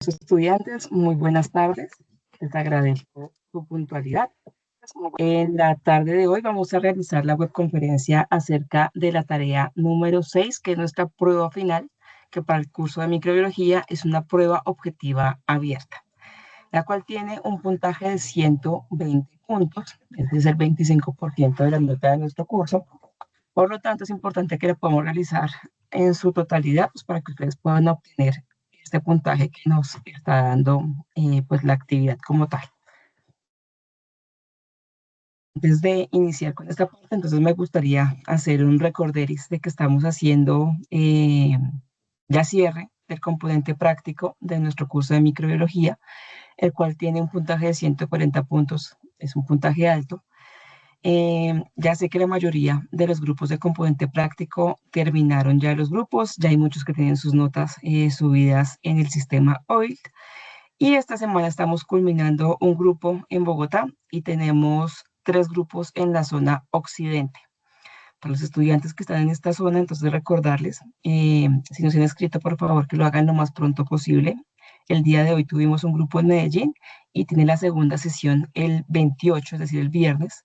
Estudiantes, muy buenas tardes. Les agradezco su puntualidad. En la tarde de hoy vamos a realizar la webconferencia acerca de la tarea número 6, que es nuestra prueba final, que para el curso de microbiología es una prueba objetiva abierta, la cual tiene un puntaje de 120 puntos, ese es el 25% de la nota de nuestro curso. Por lo tanto, es importante que la podamos realizar en su totalidad, pues, para que ustedes puedan obtener este puntaje que nos está dando pues la actividad como tal. Antes de iniciar con esta parte, entonces me gustaría hacer un recorderis de que estamos haciendo ya cierre del componente práctico de nuestro curso de microbiología, el cual tiene un puntaje de 140 puntos, es un puntaje alto. Ya sé que la mayoría de los grupos de componente práctico terminaron ya los grupos, ya hay muchos que tienen sus notas subidas en el sistema OIL. Y esta semana estamos culminando un grupo en Bogotá y tenemos 3 grupos en la zona occidente. Para los estudiantes que están en esta zona, entonces recordarles, si no se han inscrito, por favor, que lo hagan lo más pronto posible. El día de hoy tuvimos un grupo en Medellín y tiene la segunda sesión el 28, es decir, el viernes.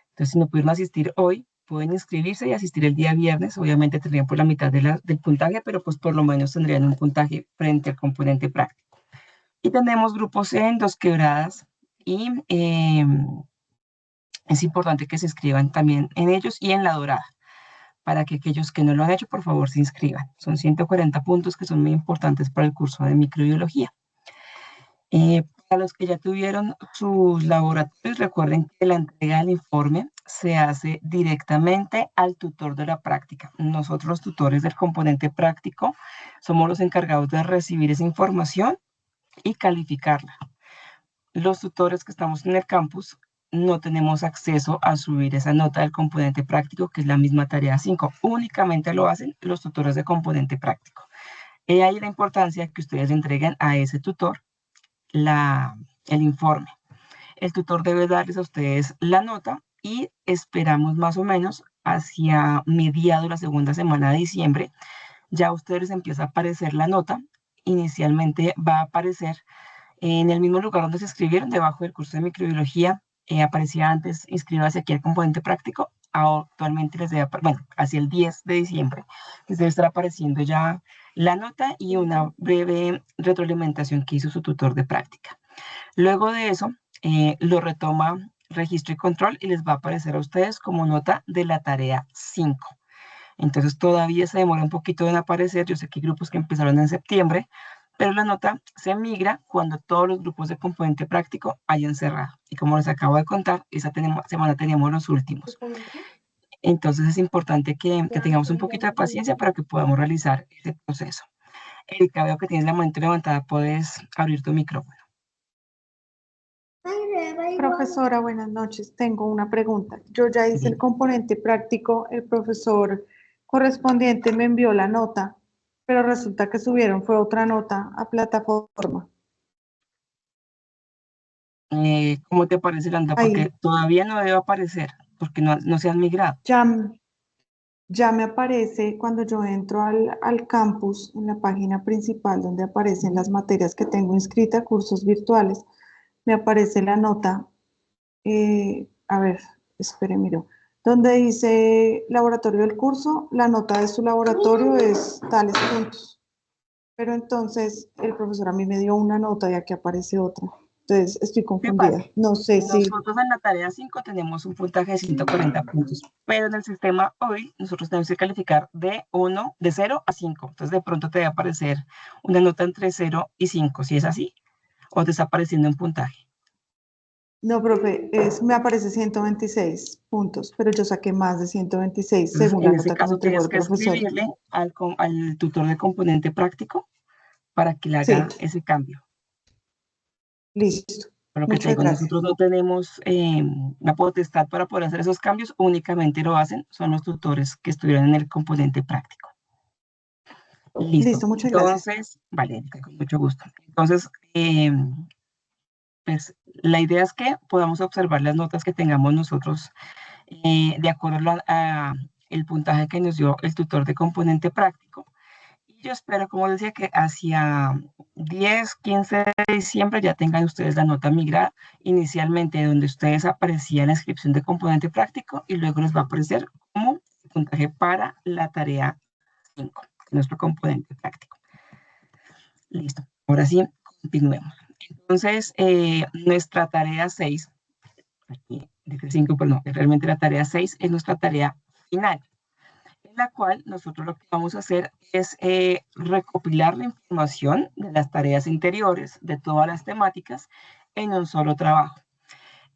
Entonces, si no pudieron asistir hoy, pueden inscribirse y asistir el día viernes. Obviamente tendrían por la mitad del puntaje, pero pues por lo menos tendrían un puntaje frente al componente práctico. Y tenemos grupos en Dos Quebradas y es importante que se inscriban también en ellos y en La Dorada, para que aquellos que no lo han hecho, por favor, se inscriban. Son 140 puntos que son muy importantes para el curso de microbiología. Para los que ya tuvieron sus laboratorios, recuerden que la entrega del informe se hace directamente al tutor de la práctica. Nosotros, los tutores del componente práctico, somos los encargados de recibir esa información y calificarla. Los tutores que estamos en el campus no tenemos acceso a subir esa nota del componente práctico, que es la misma tarea 5. Únicamente lo hacen los tutores de componente práctico. He ahí la importancia que ustedes entreguen a ese tutor el informe. El tutor debe darles a ustedes la nota y esperamos más o menos hacia mediados de la segunda semana de diciembre. Ya a ustedes empieza a aparecer la nota. Inicialmente va a aparecer en el mismo lugar donde se inscribieron, debajo del curso de microbiología. Aparecía antes, inscríbase aquí al componente práctico. Actualmente les debe, bueno, hacia el 10 de diciembre, les debe estar apareciendo ya la nota y una breve retroalimentación que hizo su tutor de práctica. Luego de eso, lo retoma registro y control y les va a aparecer a ustedes como nota de la tarea 5. Entonces todavía se demora un poquito en aparecer. Yo sé que hay grupos que empezaron en septiembre, pero la nota se migra cuando todos los grupos de componente práctico hayan cerrado. Y como les acabo de contar, esa semana teníamos los últimos. Entonces es importante que tengamos un poquito de paciencia para que podamos realizar ese proceso. Erika, veo que tienes la mano levantada, puedes abrir tu micrófono. Profesora, buenas noches. Tengo una pregunta. Yo ya hice el componente práctico, el profesor correspondiente me envió la nota, pero resulta que subieron fue otra nota a plataforma. ¿Cómo te parece, Landa? Porque Ahí. todavía no debe aparecer, porque no se han migrado. Ya me aparece cuando yo entro al campus, en la página principal donde aparecen las materias que tengo inscritas, cursos virtuales, me aparece la nota, a ver, espere, miro, donde dice laboratorio del curso, la nota de su laboratorio es tales puntos. Pero entonces el profesor a mí me dio una nota y aquí aparece otra. Entonces estoy confundida. No sé si... Nosotros en la tarea 5 tenemos un puntaje de 140 puntos, pero en el sistema hoy nosotros tenemos que calificar de 0 a 5. Entonces de pronto te va a aparecer una nota entre 0 y 5, si es así, o te está apareciendo un puntaje. No, profe, me aparece 126 puntos, pero yo saqué más de 126 Entonces, según en la ese nota que me caso entregó tienes el que profesor. escribirle al tutor de componente práctico para que le haga ese cambio. Listo. Por lo que te digo, nosotros no tenemos la potestad para poder hacer esos cambios, únicamente lo hacen, son los tutores que estuvieron en el componente práctico. Listo, muchas gracias. Entonces, vale, con mucho gusto. Entonces, pues la idea es que podamos observar las notas que tengamos nosotros de acuerdo a el puntaje que nos dio el tutor de componente práctico. Yo espero, como decía, que hacia 10, 15 de diciembre ya tengan ustedes la nota migrada, inicialmente donde ustedes aparecía la inscripción de componente práctico y luego les va a aparecer como puntaje para la tarea 5, nuestro componente práctico. Listo, ahora sí, continuemos. Entonces, nuestra tarea 6, aquí, 5, perdón, realmente la tarea 6 es nuestra tarea final, en la cual nosotros lo que vamos a hacer es recopilar la información de las tareas anteriores, de todas las temáticas, en un solo trabajo.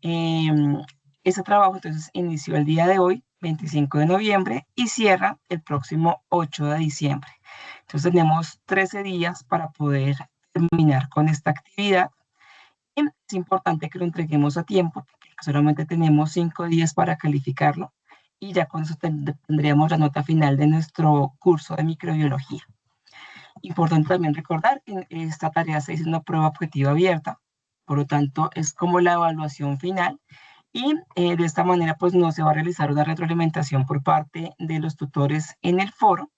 Ese trabajo entonces inició el día de hoy, 25 de noviembre, y cierra el próximo 8 de diciembre. Entonces tenemos 13 días para poder terminar con esta actividad. Y es importante que lo entreguemos a tiempo, porque solamente tenemos 5 días para calificarlo, y ya con eso tendríamos la nota final de nuestro curso de microbiología. Importante también recordar que esta tarea 6 es una prueba objetiva abierta, por lo tanto es como la evaluación final, y de esta manera pues no se va a realizar una retroalimentación por parte de los tutores en el foro,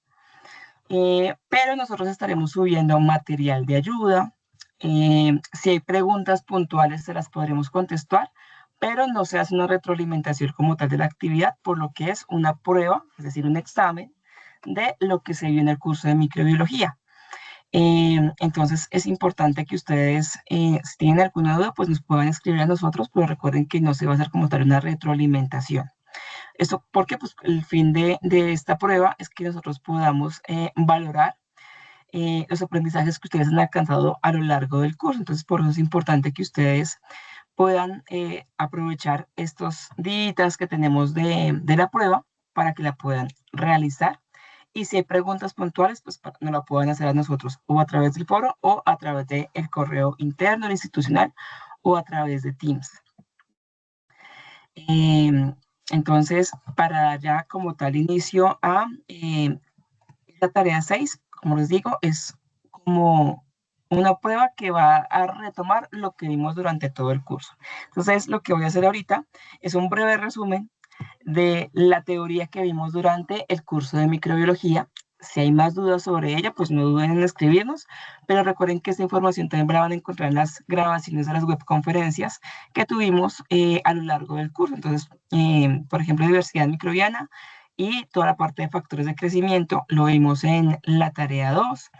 pero nosotros estaremos subiendo material de ayuda. Si hay preguntas puntuales se las podremos contestar, pero no se hace una retroalimentación como tal de la actividad, por lo que es una prueba, es decir, un examen de lo que se vio en el curso de microbiología. Entonces es importante que ustedes, si tienen alguna duda, pues nos puedan escribir a nosotros, pero recuerden que no se va a hacer como tal una retroalimentación. Esto porque pues, el fin de esta prueba es que nosotros podamos valorar los aprendizajes que ustedes han alcanzado a lo largo del curso. Entonces, por eso es importante que ustedes puedan aprovechar estos días que tenemos de la prueba para que la puedan realizar. Y si hay preguntas puntuales, pues nos la puedan hacer a nosotros o a través del foro o a través del correo interno, institucional o a través de Teams. Entonces, para dar ya como tal inicio a la tarea 6, como les digo, es como una prueba que va a retomar lo que vimos durante todo el curso. Entonces, lo que voy a hacer ahorita es un breve resumen de la teoría que vimos durante el curso de microbiología. Si hay más dudas sobre ella, pues no duden en escribirnos, pero recuerden que esta información también la van a encontrar en las grabaciones de las webconferencias que tuvimos a lo largo del curso. Entonces, por ejemplo, diversidad microbiana y toda la parte de factores de crecimiento lo vimos en la tarea 2.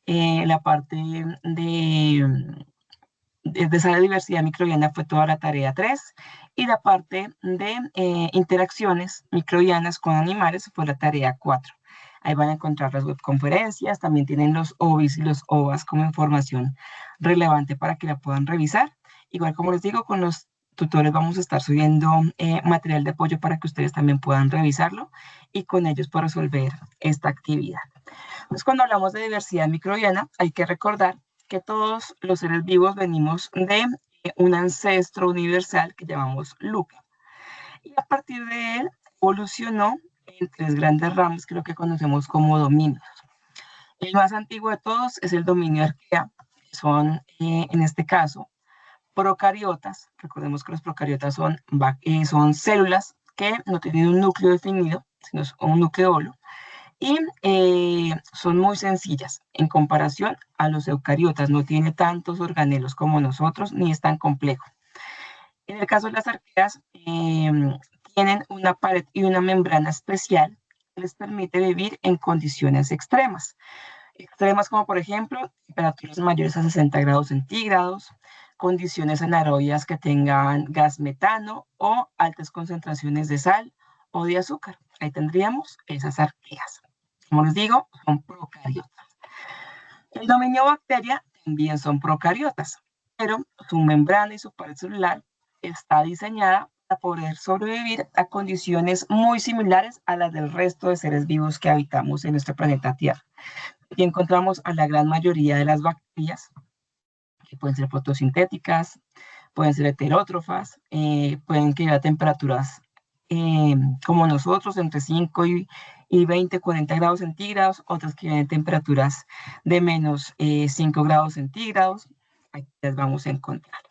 La parte de esa diversidad microbiana fue toda la tarea 3 y la parte de interacciones microbianas con animales fue la tarea 4. Ahí van a encontrar las webconferencias, también tienen los OBIs y los OVAs como información relevante para que la puedan revisar. Igual como les digo, con los tutores vamos a estar subiendo material de apoyo para que ustedes también puedan revisarlo y con ellos para resolver esta actividad. Entonces, cuando hablamos de diversidad microbiana, hay que recordar que todos los seres vivos venimos de un ancestro universal que llamamos Lupe. Y a partir de él evolucionó en 3 grandes ramas que lo que conocemos como dominios. El más antiguo de todos es el dominio arquea, que son, en este caso, procariotas. Recordemos que los procariotas son células que no tienen un núcleo definido, sino un nucleolo, y son muy sencillas en comparación a los eucariotas. No tiene tantos organelos como nosotros, ni es tan complejo. En el caso de las arqueas, tienen una pared y una membrana especial que les permite vivir en condiciones extremas. Extremas como, por ejemplo, temperaturas mayores a 60 grados centígrados, condiciones anaerobias que tengan gas metano o altas concentraciones de sal o de azúcar. Ahí tendríamos esas arqueas. Como les digo, son procariotas. El dominio bacteria también son procariotas, pero su membrana y su pared celular está diseñada para poder sobrevivir a condiciones muy similares a las del resto de seres vivos que habitamos en nuestro planeta Tierra. Y encontramos a la gran mayoría de las bacterias, que pueden ser fotosintéticas, pueden ser heterótrofas, pueden llegar a temperaturas como nosotros, entre 5 y 20, 40 grados centígrados, otras que vienen temperaturas de menos 5 grados centígrados, aquí las vamos a encontrar.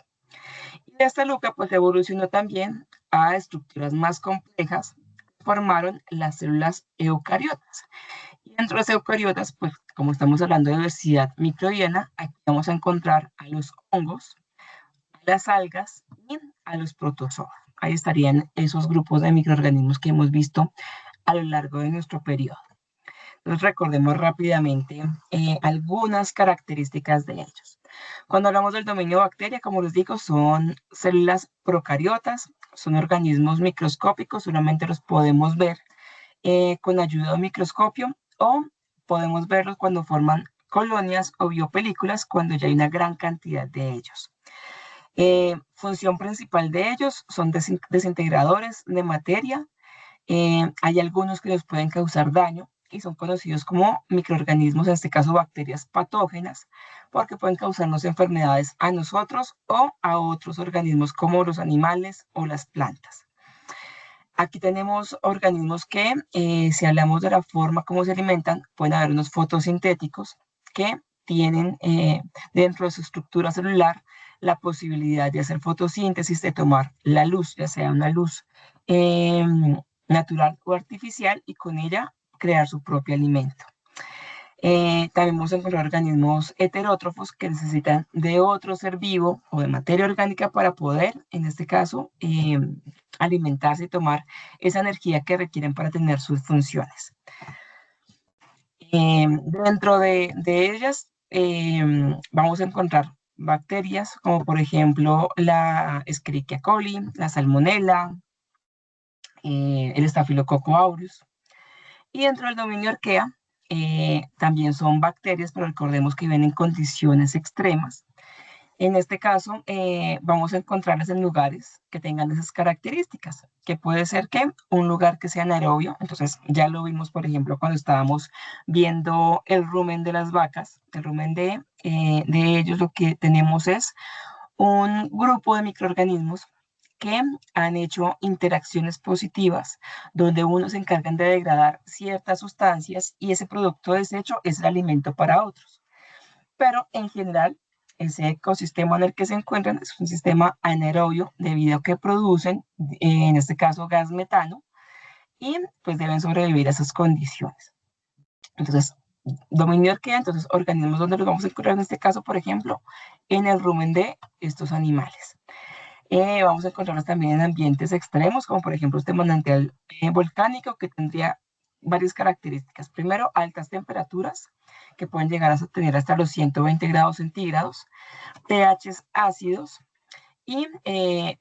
Y esta luca pues evolucionó también a estructuras más complejas, formaron las células eucariotas. Y dentro de los eucariotas, pues como estamos hablando de diversidad microbiana, aquí vamos a encontrar a los hongos, a las algas y a los protozoos. Ahí estarían esos grupos de microorganismos que hemos visto a lo largo de nuestro periodo. Entonces recordemos rápidamente algunas características de ellos. Cuando hablamos del dominio bacteria, como les digo, son células procariotas, son organismos microscópicos, solamente los podemos ver con ayuda de un microscopio o podemos verlos cuando forman colonias o biopelículas cuando ya hay una gran cantidad de ellos. Función principal de ellos son desintegradores de materia. Hay algunos que nos pueden causar daño y son conocidos como microorganismos, en este caso bacterias patógenas, porque pueden causarnos enfermedades a nosotros o a otros organismos como los animales o las plantas. Aquí tenemos organismos que, si hablamos de la forma como se alimentan, pueden haber unos fotosintéticos que tienen dentro de su estructura celular la posibilidad de hacer fotosíntesis, de tomar la luz, ya sea una luz natural o artificial, y con ella crear su propio alimento. También vamos a encontrar organismos heterótrofos que necesitan de otro ser vivo o de materia orgánica para poder, en este caso, alimentarse y tomar esa energía que requieren para tener sus funciones. Dentro de ellas vamos a encontrar bacterias como por ejemplo la Escherichia coli, la Salmonella, el Staphylococcus aureus. Y dentro del dominio arquea también son bacterias, pero recordemos que viven en condiciones extremas. En este caso, vamos a encontrarlas en lugares que tengan esas características, que puede ser que un lugar que sea anaerobio, entonces ya lo vimos, por ejemplo, cuando estábamos viendo el rumen de las vacas, el rumen de ellos, lo que tenemos es un grupo de microorganismos que han hecho interacciones positivas, donde unos se encargan de degradar ciertas sustancias y ese producto desecho es el alimento para otros. Pero en general, ese ecosistema en el que se encuentran es un sistema anaerobio debido a que producen, en este caso, gas metano, y pues deben sobrevivir a esas condiciones. Entonces, dominio arquea, entonces organismos donde los vamos a encontrar en este caso, por ejemplo, en el rumen de estos animales. Vamos a encontrarlos también en ambientes extremos, como por ejemplo este manantial volcánico que tendría varias características. Primero, altas temperaturas que pueden llegar a tener hasta los 120 grados centígrados, pHs ácidos, y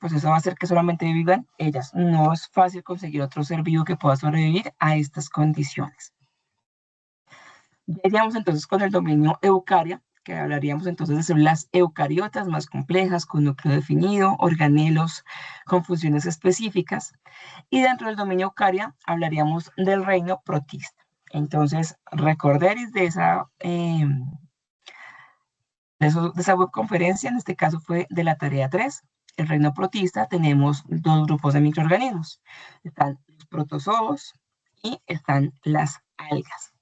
pues eso va a hacer que solamente vivan ellas. No es fácil conseguir otro ser vivo que pueda sobrevivir a estas condiciones. Ya iríamos entonces con el dominio eucaria, que hablaríamos entonces de células eucariotas más complejas, con núcleo definido, organelos con funciones específicas. Y dentro del dominio eucaria hablaríamos del reino protista. Entonces, recorderis de esa webconferencia, en este caso fue de la tarea 3, el reino protista, tenemos dos grupos de microorganismos. Están los protozoos y están las algas.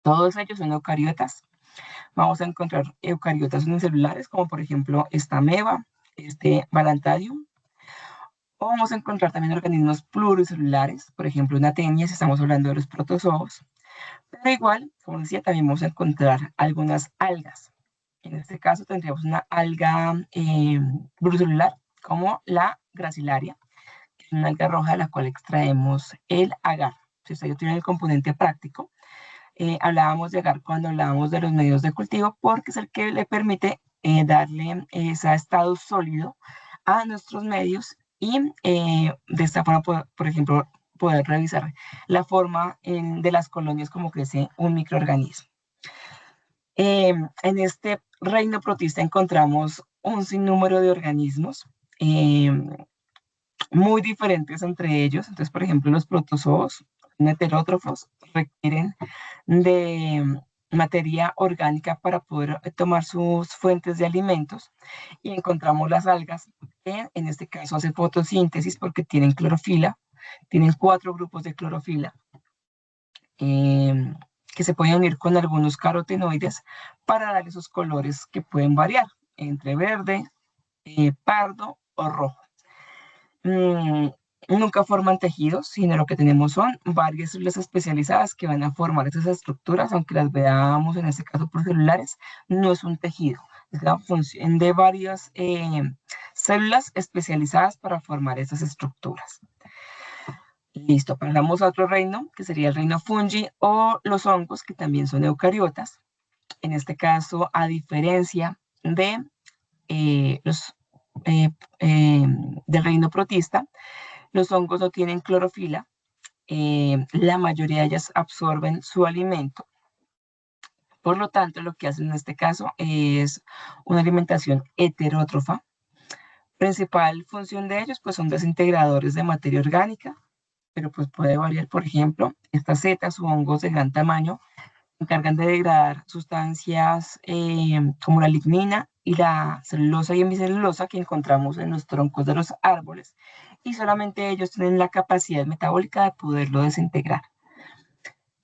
Todos ellos son eucariotas. Vamos a encontrar eucariotas unicelulares, como por ejemplo esta ameba, este Balantadium. O vamos a encontrar también organismos pluricelulares, por ejemplo una tenia, si estamos hablando de los protozoos. Pero igual, como decía, también vamos a encontrar algunas algas. En este caso tendríamos una alga pluricelular, como la gracilaria, que es una alga roja de la cual extraemos el agar. Si ustedes tienen el componente práctico, hablábamos de agar cuando hablábamos de los medios de cultivo, porque es el que le permite darle ese estado sólido a nuestros medios y de esta forma, por ejemplo, poder revisar la forma de las colonias, como crece un microorganismo. En este reino protista encontramos un sinnúmero de organismos muy diferentes entre ellos. Entonces, por ejemplo, los protozoos heterótrofos requieren de materia orgánica para poder tomar sus fuentes de alimentos, y encontramos las algas que en este caso hacen fotosíntesis porque tienen clorofila, tienen 4 grupos de clorofila que se pueden unir con algunos carotenoides para dar esos colores que pueden variar entre verde, pardo o rojo. nunca forman tejidos, sino lo que tenemos son varias células especializadas que van a formar esas estructuras, aunque las veamos en este caso por celulares, no es un tejido, es la función de varias células especializadas para formar esas estructuras. Listo, pasamos a otro reino, que sería el reino fungi o los hongos, que también son eucariotas. En este caso, a diferencia de del reino protista, los hongos no tienen clorofila, la mayoría de ellas absorben su alimento. Por lo tanto, lo que hacen en este caso es una alimentación heterótrofa. Principal función de ellos pues son desintegradores de materia orgánica, pero pues puede variar. Por ejemplo, estas setas o hongos de gran tamaño se encargan de degradar sustancias como la lignina y la celulosa y hemicelulosa que encontramos en los troncos de los árboles, y solamente ellos tienen la capacidad metabólica de poderlo desintegrar.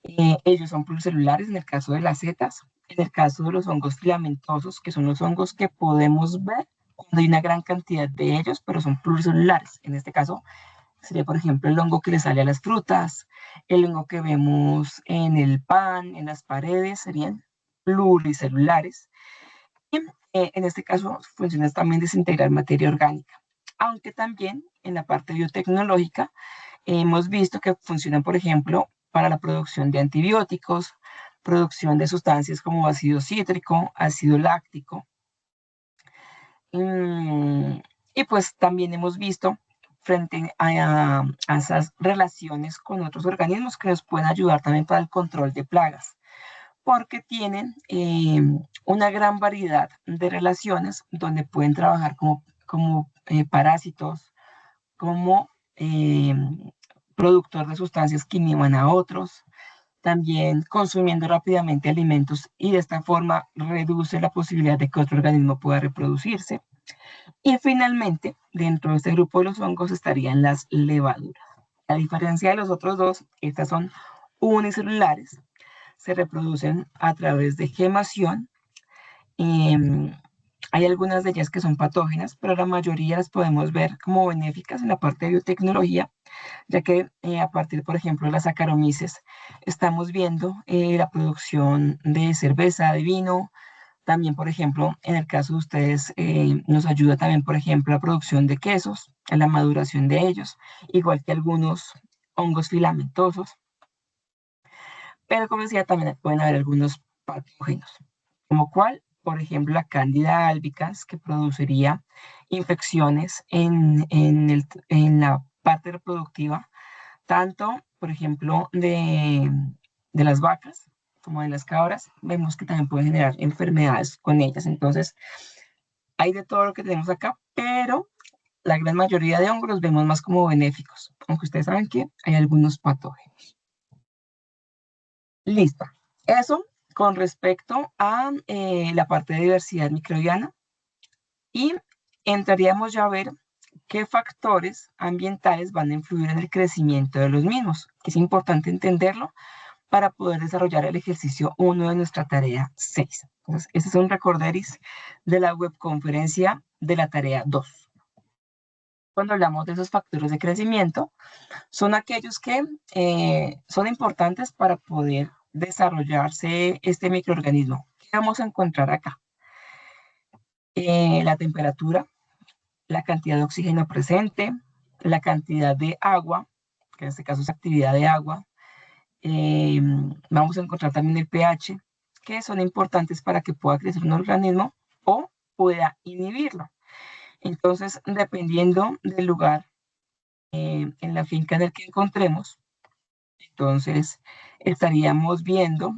Ellos son pluricelulares en el caso de las setas. En el caso de los hongos filamentosos, que son los hongos que podemos ver cuando hay una gran cantidad de ellos, pero son pluricelulares. En este caso sería, por ejemplo, el hongo que le sale a las frutas, el hongo que vemos en el pan, en las paredes, serían pluricelulares. Y en este caso funciona también desintegrar materia orgánica. Aunque también en la parte biotecnológica hemos visto que funcionan, por ejemplo, para la producción de antibióticos, producción de sustancias como ácido cítrico, ácido láctico. Y pues también hemos visto frente a esas relaciones con otros organismos que nos pueden ayudar también para el control de plagas, porque tienen una gran variedad de relaciones donde pueden trabajar como parásitos, como productor de sustancias que inhiban a otros, también consumiendo rápidamente alimentos, y de esta forma reduce la posibilidad de que otro organismo pueda reproducirse. Y finalmente, dentro de este grupo de los hongos estarían las levaduras. A diferencia de los otros dos, estas son unicelulares, se reproducen a través de gemación. Hay algunas de ellas que son patógenas, pero la mayoría las podemos ver como benéficas en la parte de biotecnología, ya que a partir, por ejemplo, de las Saccharomyces, estamos viendo la producción de cerveza, de vino. También, por ejemplo, en el caso de ustedes, nos ayuda también, por ejemplo, la producción de quesos, a la maduración de ellos, igual que algunos hongos filamentosos. Pero como decía, también pueden haber algunos patógenos, como cuál, por ejemplo, la Cándida albicans, que produciría infecciones en la parte reproductiva, tanto, por ejemplo, de las vacas como de las cabras. Vemos que también pueden generar enfermedades con ellas. Entonces, hay de todo lo que tenemos acá, pero la gran mayoría de hongos los vemos más como benéficos, aunque ustedes saben que hay algunos patógenos. Listo. Eso con respecto a la parte de diversidad microbiana, y entraríamos ya a ver qué factores ambientales van a influir en el crecimiento de los mismos. Es importante entenderlo para poder desarrollar el ejercicio 1 de nuestra tarea 6. Entonces, este es un recorderis de la webconferencia de la tarea 2. Cuando hablamos de esos factores de crecimiento, son aquellos que son importantes para poder desarrollarse este microorganismo. ¿Qué vamos a encontrar acá? La temperatura, la cantidad de oxígeno presente, la cantidad de agua, que en este caso es actividad de agua. Vamos a encontrar también el pH, que son importantes para que pueda crecer un organismo o pueda inhibirlo. Entonces, dependiendo del lugar en la finca en el que encontremos, entonces estaríamos viendo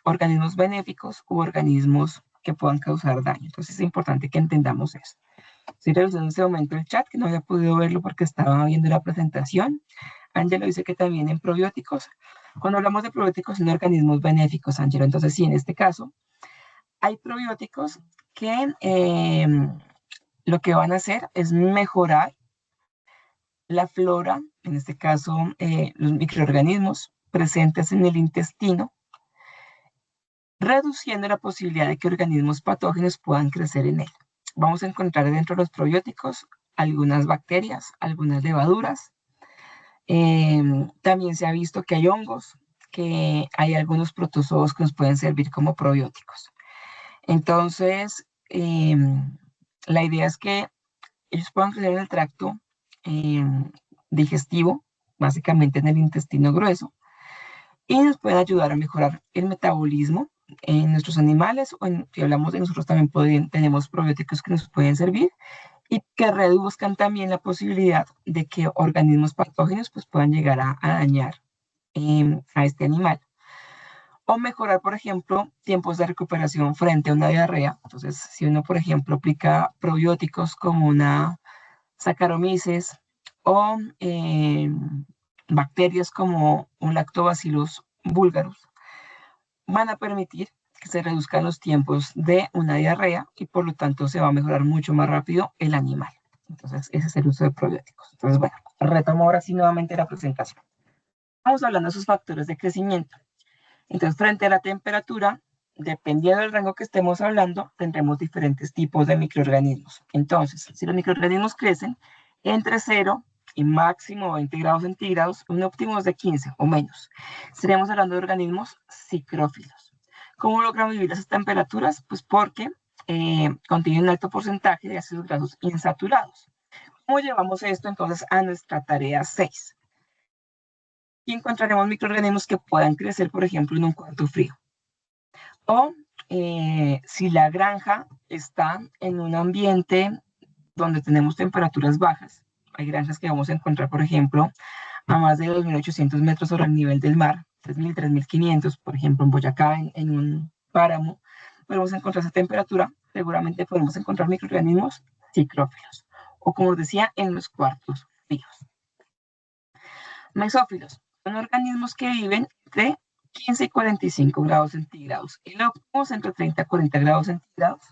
organismos benéficos u organismos que puedan causar daño. Entonces es importante que entendamos eso. Estoy revisando en este momento el chat, que no había podido verlo porque estaba viendo la presentación. Ángelo dice que también en probióticos. Cuando hablamos de probióticos son organismos benéficos, Ángelo. Entonces sí, en este caso hay probióticos que lo que van a hacer es mejorar la flora, en este caso los microorganismos presentes en el intestino, reduciendo la posibilidad de que organismos patógenos puedan crecer en él. Vamos a encontrar dentro de los probióticos algunas bacterias, algunas levaduras. También se ha visto que hay hongos, que hay algunos protozoos que nos pueden servir como probióticos. Entonces, la idea es que ellos puedan crecer en el tracto digestivo, básicamente en el intestino grueso, y nos pueden ayudar a mejorar el metabolismo en nuestros animales, o si hablamos de nosotros también tenemos probióticos que nos pueden servir y que reduzcan también la posibilidad de que organismos patógenos pues, puedan llegar a dañar a este animal. O mejorar, por ejemplo, tiempos de recuperación frente a una diarrea. Entonces, si uno, por ejemplo, aplica probióticos como una Saccharomyces o bacterias como un Lactobacillus bulgarus, van a permitir que se reduzcan los tiempos de una diarrea y por lo tanto se va a mejorar mucho más rápido el animal. Entonces, ese es el uso de probióticos. Entonces, bueno, retomo ahora sí nuevamente la presentación. Vamos hablando de esos factores de crecimiento. Entonces, frente a la temperatura, dependiendo del rango que estemos hablando, tendremos diferentes tipos de microorganismos. Entonces, si los microorganismos crecen entre 0 y máximo 20 grados centígrados, un óptimo es de 15 o menos. Estaremos hablando de organismos psicrófilos. ¿Cómo logran vivir esas temperaturas? Pues porque contienen un alto porcentaje de ácidos grasos insaturados. ¿Cómo llevamos esto entonces a nuestra tarea 6? Y encontraremos microorganismos que puedan crecer, por ejemplo, en un cuarto frío. O si la granja está en un ambiente donde tenemos temperaturas bajas, hay granjas que vamos a encontrar, por ejemplo, a más de 2.800 metros sobre el nivel del mar, 3.000, 3.500, por ejemplo, en Boyacá, en un páramo, podemos encontrar esa temperatura, seguramente podemos encontrar microorganismos psicrófilos, o como os decía, en los cuartos fríos. Mesófilos son organismos que viven entre 15 y 45 grados centígrados. El óptimo es entre 30 y 40 grados centígrados.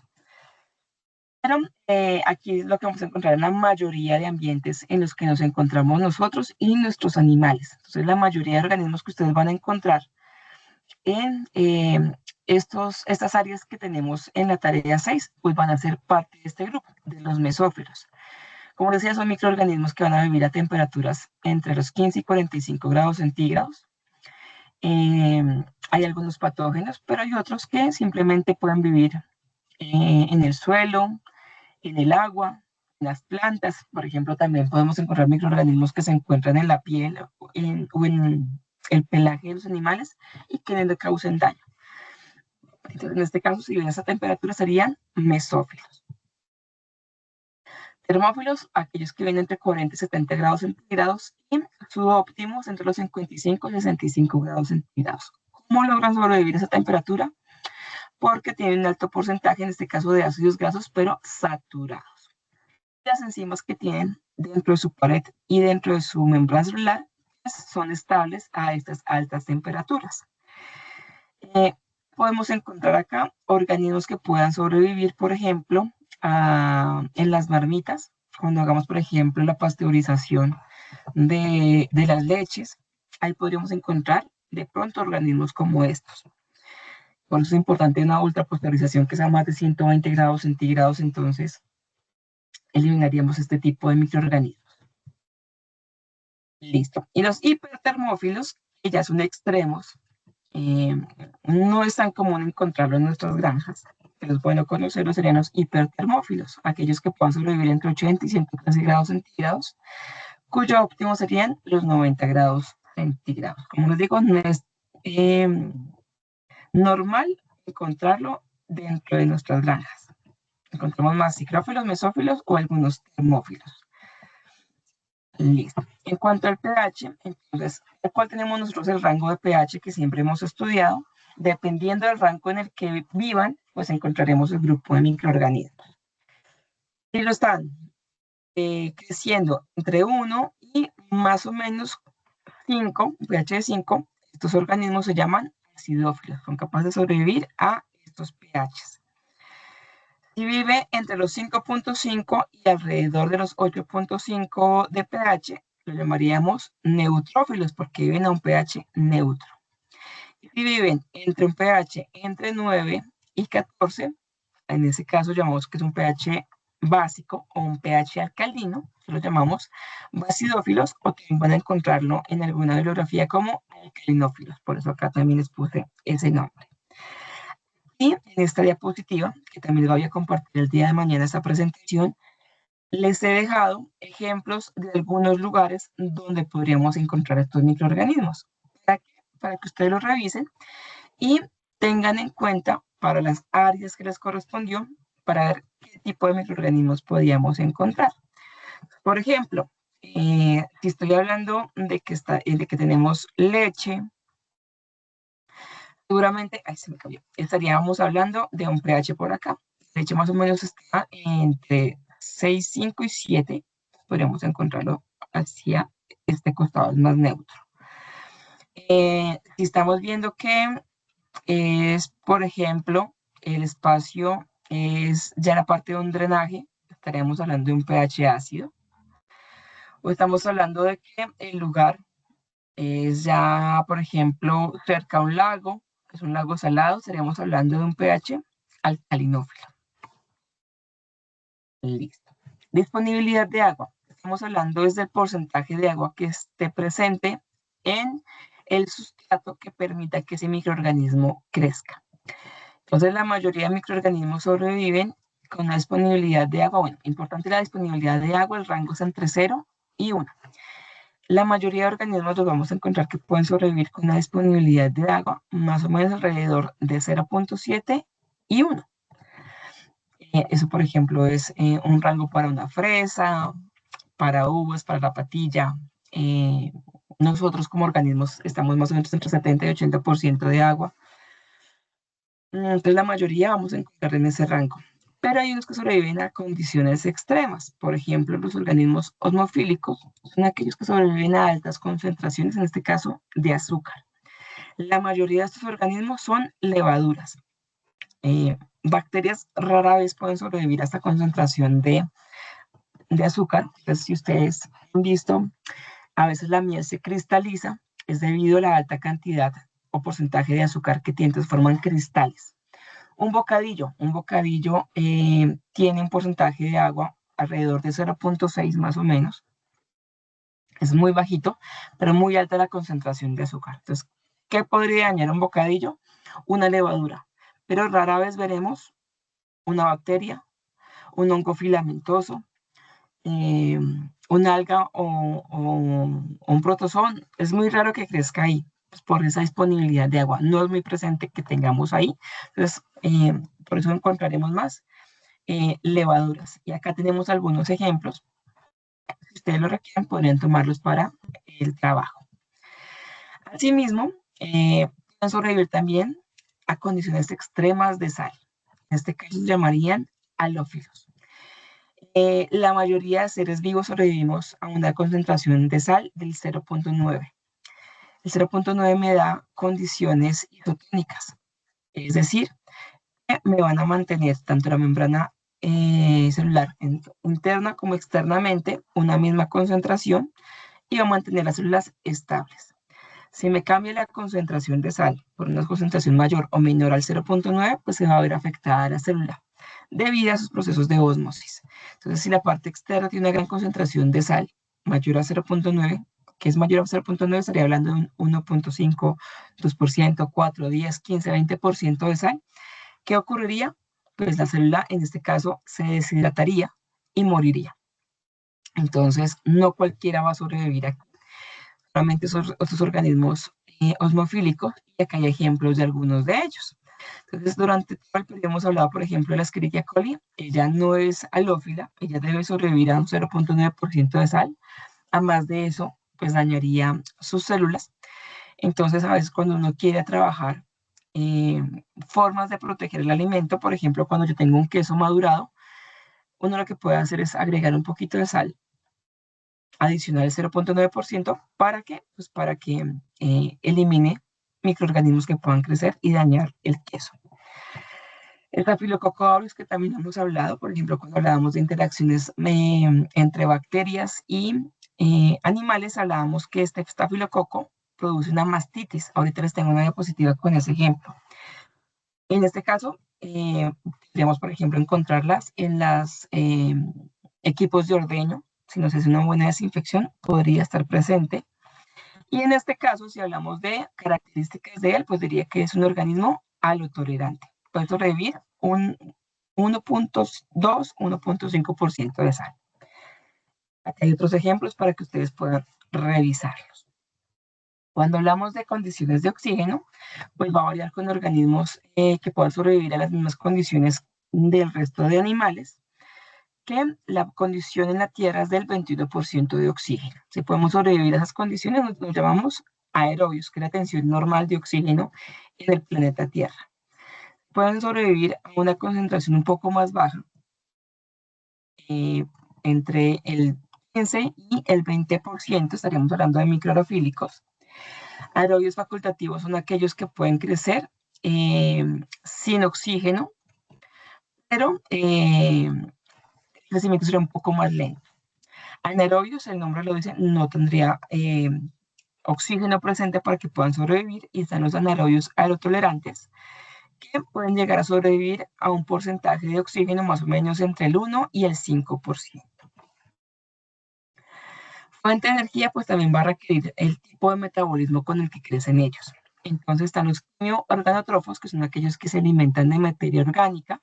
Pero aquí es lo que vamos a encontrar en la mayoría de ambientes en los que nos encontramos nosotros y nuestros animales. Entonces, la mayoría de organismos que ustedes van a encontrar en estas áreas que tenemos en la tarea 6, pues van a ser parte de este grupo, de los mesófilos. Como decía, son microorganismos que van a vivir a temperaturas entre los 15 y 45 grados centígrados. Hay algunos patógenos, pero hay otros que simplemente pueden vivir en el suelo, en el agua, en las plantas. Por ejemplo, también podemos encontrar microorganismos que se encuentran en la piel o en el pelaje de los animales y que no le causen daño. Entonces, en este caso, si viven a esa temperatura, serían mesófilos. Termófilos, aquellos que viven entre 40 y 70 grados centígrados, y subóptimos entre los 55 y 65 grados centígrados. ¿Cómo logran sobrevivir a esa temperatura? Porque tienen un alto porcentaje, en este caso, de ácidos grasos, pero saturados. Las enzimas que tienen dentro de su pared y dentro de su membrana celular son estables a estas altas temperaturas. Podemos encontrar acá organismos que puedan sobrevivir, por ejemplo, en las marmitas, cuando hagamos, por ejemplo, la pasteurización de las leches, ahí podríamos encontrar de pronto organismos como estos. Por eso es importante una ultrapasteurización que sea más de 120 grados centígrados, entonces eliminaríamos este tipo de microorganismos. Listo. Y los hipertermófilos, que ya son extremos, no es tan común encontrarlo en nuestras granjas, pero es bueno conocerlos, serían los hipertermófilos, aquellos que puedan sobrevivir entre 80 y 113 grados centígrados, cuyo óptimo serían los 90 grados centígrados. Como les digo, no es normal encontrarlo dentro de nuestras granjas. Encontramos más psicrófilos, mesófilos o algunos termófilos. Listo. En cuanto al pH, entonces, ¿cuál tenemos nosotros el rango de pH que siempre hemos estudiado? Dependiendo del rango en el que vivan, pues encontraremos el grupo de microorganismos. Si lo están creciendo entre 1 y más o menos 5, pH de 5, estos organismos se llaman acidófilos, son capaces de sobrevivir a estos pHs. Si vive entre los 5.5 y alrededor de los 8.5 de pH, lo llamaríamos neutrófilos porque viven a un pH neutro. Si viven entre un pH entre 9 y 14, en ese caso llamamos que es un pH básico o un pH alcalino, que lo llamamos basidófilos, o también van a encontrarlo en alguna bibliografía como alcalinófilos. Por eso acá también les puse ese nombre. Y en esta diapositiva, que también les voy a compartir el día de mañana esta presentación, les he dejado ejemplos de algunos lugares donde podríamos encontrar estos microorganismos para que ustedes los revisen y tengan en cuenta para las áreas que les correspondió para ver qué tipo de microorganismos podíamos encontrar. Por ejemplo, si estoy hablando de que tenemos leche, seguramente, ahí se me cambió, estaríamos hablando de un pH por acá. Leche más o menos está entre 6,5 y 7. Podríamos encontrarlo hacia este costado, es más neutro. Si estamos viendo que es, por ejemplo, el espacio es ya la parte de un drenaje, estaríamos hablando de un pH ácido. O estamos hablando de que el lugar es ya, por ejemplo, cerca a un lago, que es un lago salado, estaríamos hablando de un pH alcalinófilo. Listo. Disponibilidad de agua. Estamos hablando desde el porcentaje de agua que esté presente en el sustrato que permita que ese microorganismo crezca. Entonces, la mayoría de microorganismos sobreviven con una disponibilidad de agua. Bueno, importante la disponibilidad de agua, el rango es entre 0 y 1. La mayoría de organismos los vamos a encontrar que pueden sobrevivir con una disponibilidad de agua más o menos alrededor de 0,7 y 1. Eso, por ejemplo, es un rango para una fresa, para uvas, para la patilla. Nosotros como organismos estamos más o menos entre 70 y 80% de agua. Entonces la mayoría vamos a encontrar en ese rango. Pero hay unos que sobreviven a condiciones extremas. Por ejemplo, los organismos osmofílicos son aquellos que sobreviven a altas concentraciones, en este caso, de azúcar. La mayoría de estos organismos son levaduras. Bacterias rara vez pueden sobrevivir a esta concentración de azúcar. Entonces, si ustedes han visto, a veces la miel se cristaliza, es debido a la alta cantidad o porcentaje de azúcar que tiene, entonces forman cristales. Un bocadillo tiene un porcentaje de agua alrededor de 0,6 más o menos. Es muy bajito, pero muy alta la concentración de azúcar. Entonces, ¿qué podría dañar un bocadillo? Una levadura. Pero rara vez veremos una bacteria, un hongo filamentoso, un alga o un protozoón. Es muy raro que crezca ahí, pues por esa disponibilidad de agua. No es muy presente que tengamos ahí. Entonces, por eso encontraremos más levaduras. Y acá tenemos algunos ejemplos. Si ustedes lo requieren, podrían tomarlos para el trabajo. Asimismo, pueden sobrevivir también a condiciones extremas de sal. En este caso se llamarían halófilos. La mayoría de seres vivos sobrevivimos a una concentración de sal del 0,9. El 0,9 me da condiciones isotónicas, es decir, me van a mantener tanto la membrana celular interna como externamente una misma concentración y va a mantener las células estables. Si me cambia la concentración de sal por una concentración mayor o menor al 0,9, pues se va a ver afectada la célula debido a sus procesos de ósmosis. Entonces, si la parte externa tiene una gran concentración de sal mayor a 0,9, que es mayor a 0,9, estaría hablando de un 1,5, 2%, 4, 10, 15, 20% de sal. ¿Qué ocurriría? Pues la célula, en este caso, se deshidrataría y moriría. Entonces, no cualquiera va a sobrevivir aquí. Solamente otros organismos osmofílicos, y acá hay ejemplos de algunos de ellos. Entonces, durante todo el periodo hemos hablado, por ejemplo, de la Escherichia coli. Ella no es halófila, ella debe sobrevivir a un 0,9% de sal. A más de eso, pues dañaría sus células. Entonces, a veces cuando uno quiere trabajar formas de proteger el alimento, por ejemplo, cuando yo tengo un queso madurado, uno lo que puede hacer es agregar un poquito de sal adicional el 0,9%. ¿Para qué? Pues para que elimine microorganismos que puedan crecer y dañar el queso. El Staphylococcus aureus, que también hemos hablado, por ejemplo, cuando hablábamos de interacciones entre bacterias y animales, hablábamos que este estafilococo produce una mastitis. Ahorita les tengo una diapositiva con ese ejemplo. En este caso, Podríamos, por ejemplo, encontrarlas en los equipos de ordeño. Si nos hace una buena desinfección, podría estar presente. Y en este caso, si hablamos de características de él, pues diría que es un organismo halotolerante. Puede sobrevivir un 1.2, 1.5% de sal. Aquí hay otros ejemplos para que ustedes puedan revisarlos. Cuando hablamos de condiciones de oxígeno, pues va a variar con organismos que puedan sobrevivir a las mismas condiciones del resto de animales, que la condición en la Tierra es del 21% de oxígeno. Si podemos sobrevivir a esas condiciones, nos llamamos aerobios, que es la tensión normal de oxígeno en el planeta Tierra. Pueden sobrevivir a una concentración un poco más baja, entre el 15 y el 20%, estaríamos hablando de microaerofílicos. Aerobios facultativos son aquellos que pueden crecer sin oxígeno, pero el crecimiento sería un poco más lento. Anaerobios, el nombre lo dice, no tendría oxígeno presente para que puedan sobrevivir, y están los anaerobios aerotolerantes, que pueden llegar a sobrevivir a un porcentaje de oxígeno más o menos entre el 1 y el 5%. Fuente de energía, pues también va a requerir el tipo de metabolismo con el que crecen ellos. Entonces están los quimioorganotrófos, que son aquellos que se alimentan de materia orgánica,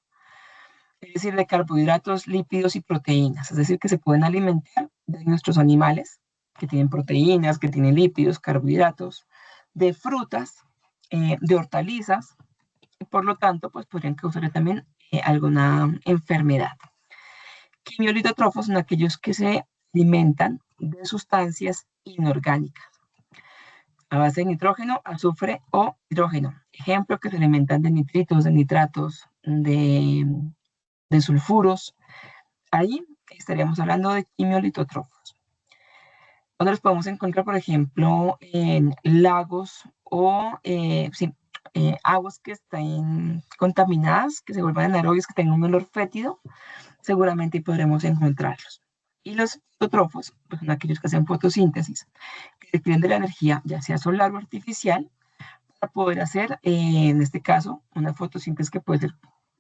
es decir, de carbohidratos, lípidos y proteínas, es decir, que se pueden alimentar de nuestros animales, que tienen proteínas, que tienen lípidos, carbohidratos, de frutas, de hortalizas, y por lo tanto, pues podrían causar también alguna enfermedad. Quimiolitotrofos son aquellos que se alimentan de sustancias inorgánicas a base de nitrógeno, azufre o hidrógeno. Ejemplo, que se alimentan de nitritos, de nitratos, de sulfuros. Ahí estaríamos hablando de quimiolitotrofos. Donde los podemos encontrar, por ejemplo, en lagos o aguas que estén contaminadas, que se vuelvan anaerobios, que tengan un olor fétido, seguramente podremos encontrarlos. Y los fotótrofos, pues son aquellos que hacen fotosíntesis, que requieren de la energía, ya sea solar o artificial, para poder hacer, en este caso, una fotosíntesis que puede ser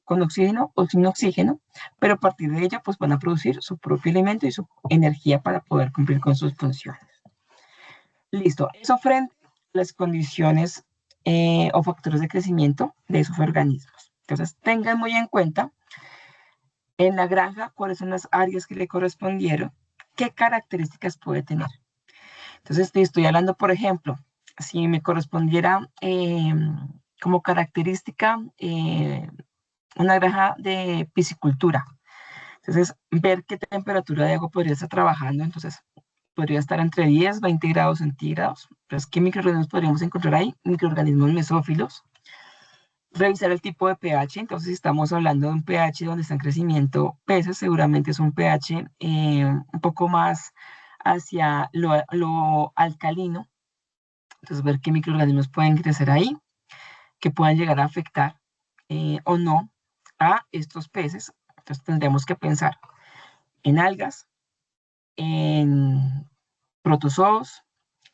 con oxígeno o sin oxígeno, pero a partir de ella pues van a producir su propio alimento y su energía para poder cumplir con sus funciones. Listo, eso frente a las condiciones o factores de crecimiento de esos organismos. Entonces tengan muy en cuenta en la granja cuáles son las áreas que le correspondieron, qué características puede tener. Entonces estoy hablando, por ejemplo, si me correspondiera como característica una granja de piscicultura. Entonces, ver qué temperatura de agua podría estar trabajando. Entonces, podría estar entre 10 y 20 grados centígrados. Entonces, ¿qué microorganismos podríamos encontrar ahí? Microorganismos mesófilos. Revisar el tipo de pH. Entonces, si estamos hablando de un pH donde está en crecimiento peces, seguramente es un pH un poco más hacia lo alcalino. Entonces, ver qué microorganismos pueden crecer ahí, que puedan llegar a afectar o no a estos peces. Entonces tendremos que pensar en algas, en protozoos,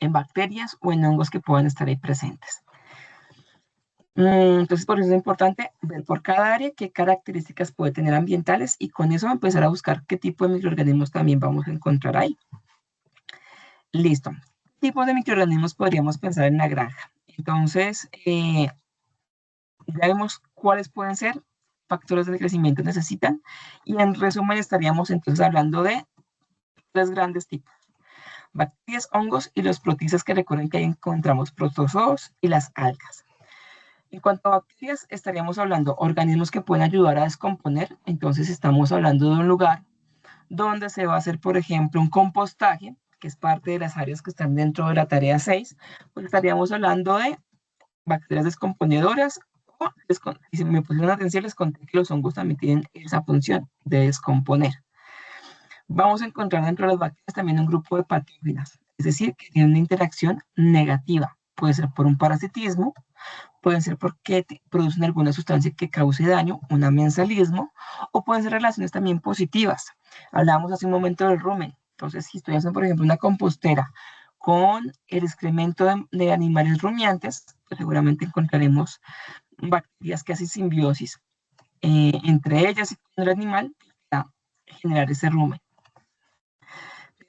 en bacterias o en hongos que puedan estar ahí presentes. Entonces por eso es importante ver por cada área qué características puede tener ambientales, y con eso empezar a buscar qué tipo de microorganismos también vamos a encontrar ahí. Listo. ¿Qué tipo de microorganismos podríamos pensar en la granja? Entonces, ya vemos cuáles pueden ser factores de crecimiento necesitan, y en resumen estaríamos entonces hablando de tres grandes tipos: bacterias, hongos y los protistas, que recuerden que ahí encontramos protozoos y las algas. En cuanto a bacterias, estaríamos hablando de organismos que pueden ayudar a descomponer. Entonces estamos hablando de un lugar donde se va a hacer, por ejemplo, un compostaje, que es parte de las áreas que están dentro de la tarea 6, pues estaríamos hablando de bacterias descomponedoras. Y si me pusieron atención, les conté que los hongos también tienen esa función de descomponer. Vamos a encontrar dentro de las bacterias también un grupo de patógenas, es decir, que tienen una interacción negativa. Puede ser por un parasitismo, pueden ser porque producen alguna sustancia que cause daño, un amensalismo, o pueden ser relaciones también positivas. Hablábamos hace un momento del rumen. Entonces, si estoy haciendo, por ejemplo, una compostera con el excremento de animales rumiantes, pues seguramente encontraremos bacterias que hacen simbiosis entre ellas y con el animal para generar ese rumen.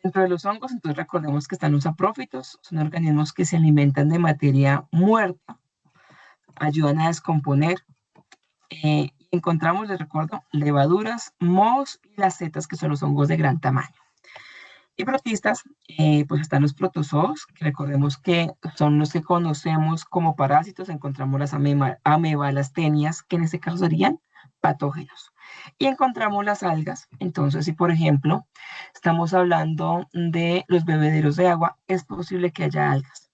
Dentro de los hongos, entonces recordemos que están los saprófitos, son organismos que se alimentan de materia muerta, ayudan a descomponer. Encontramos, les recuerdo, levaduras, mohos y las setas, que son los hongos de gran tamaño. Y protistas, pues están los protozoos, que recordemos que son los que conocemos como parásitos. Encontramos las amebalastenias, que en este caso serían patógenos. Y encontramos las algas. Entonces, si por ejemplo estamos hablando de los bebederos de agua, es posible que haya algas.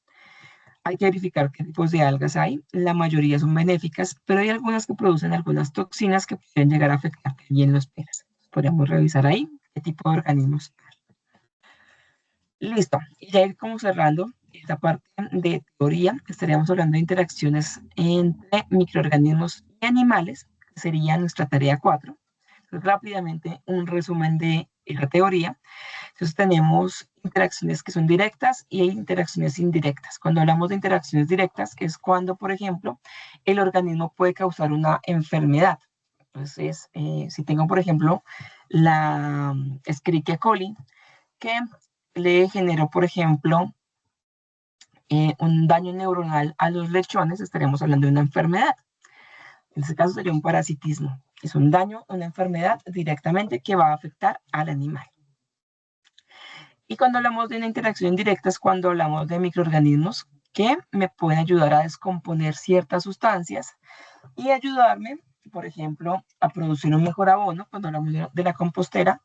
Hay que verificar qué tipos de algas hay. La mayoría son benéficas, pero hay algunas que producen algunas toxinas que pueden llegar a afectar también los peces. Podríamos revisar ahí qué tipo de organismos. Listo, y ya ir como cerrando esta parte de teoría, estaríamos hablando de interacciones entre microorganismos y animales, que sería nuestra tarea 4. Entonces, rápidamente, un resumen de la teoría. Entonces, tenemos interacciones que son directas y hay interacciones indirectas. Cuando hablamos de interacciones directas, es cuando, por ejemplo, el organismo puede causar una enfermedad. Entonces, si tengo, por ejemplo, la Escherichia coli, que le generó, por ejemplo, un daño neuronal a los lechones, estaríamos hablando de una enfermedad. En este caso sería un parasitismo. Es un daño, una enfermedad directamente que va a afectar al animal. Y cuando hablamos de una interacción indirecta es cuando hablamos de microorganismos que me pueden ayudar a descomponer ciertas sustancias y ayudarme, por ejemplo, a producir un mejor abono cuando hablamos de la compostera,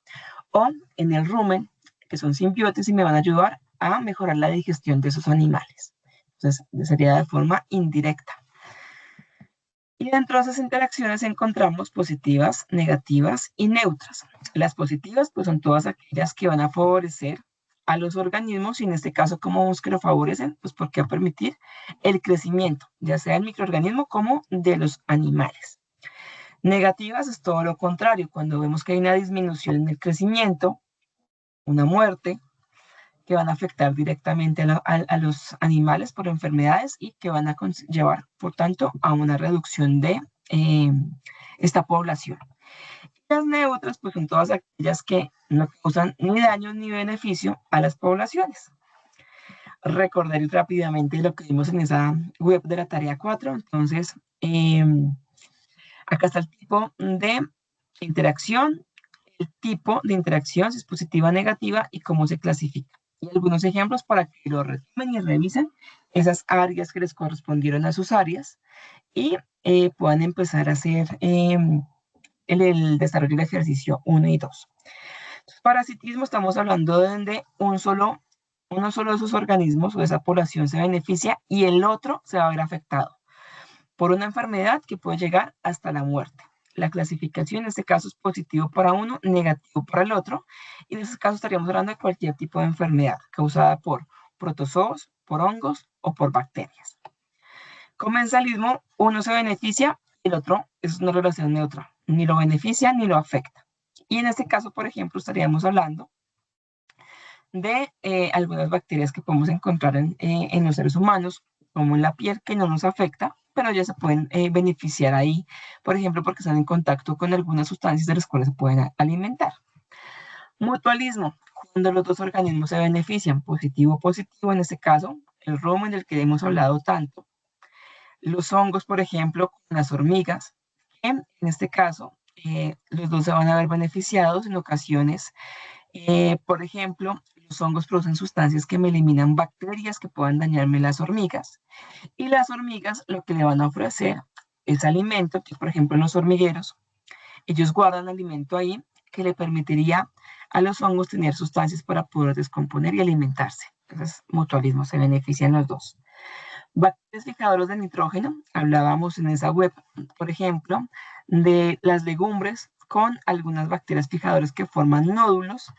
o en el rumen, que son simbiotes y me van a ayudar a mejorar la digestión de esos animales. Entonces, sería de forma indirecta. Y dentro de esas interacciones encontramos positivas, negativas y neutras. Las positivas, pues, son todas aquellas que van a favorecer a los organismos, y en este caso, ¿cómo vemos que lo favorecen? Pues porque va a permitir el crecimiento, ya sea del microorganismo como de los animales. Negativas es todo lo contrario, cuando vemos que hay una disminución en el crecimiento, una muerte, que van a afectar directamente a los animales por enfermedades y que van a llevar, por tanto, a una reducción de esta población. Las neutras, pues son todas aquellas que no causan ni daño ni beneficio a las poblaciones. Recordar rápidamente lo que vimos en esa web de la tarea 4. Entonces, acá está el tipo de interacción, el tipo de interacción, si es positiva o negativa, y cómo se clasifica. Y algunos ejemplos para que lo retomen y revisen esas áreas que les correspondieron a sus áreas y puedan empezar a hacer el desarrollo del ejercicio 1 y 2. Entonces, parasitismo, estamos hablando de uno solo de esos organismos o de esa población se beneficia y el otro se va a ver afectado por una enfermedad que puede llegar hasta la muerte. La clasificación en este caso es positivo para uno, negativo para el otro, y en este caso estaríamos hablando de cualquier tipo de enfermedad causada por protozoos, por hongos o por bacterias. Comensalismo, uno se beneficia y el otro es una relación neutra, ni lo beneficia ni lo afecta. Y en este caso, por ejemplo, estaríamos hablando de algunas bacterias que podemos encontrar en los seres humanos, como en la piel, que no nos afecta, pero ya se pueden beneficiar ahí, por ejemplo, porque están en contacto con algunas sustancias de las cuales se pueden alimentar. Mutualismo, cuando los dos organismos se benefician, positivo, en este caso, el rumen del que hemos hablado tanto. Los hongos, por ejemplo, con las hormigas, en este caso, los dos se van a ver beneficiados en ocasiones. Por ejemplo, los hongos producen sustancias que me eliminan bacterias que puedan dañarme las hormigas. Y las hormigas lo que le van a ofrecer es alimento, que por ejemplo en los hormigueros, ellos guardan alimento ahí que le permitiría a los hongos tener sustancias para poder descomponer y alimentarse. Entonces, mutualismo, se benefician los dos. Bacterias fijadoras de nitrógeno, hablábamos en esa web, por ejemplo, de las legumbres con algunas bacterias fijadoras que forman nódulos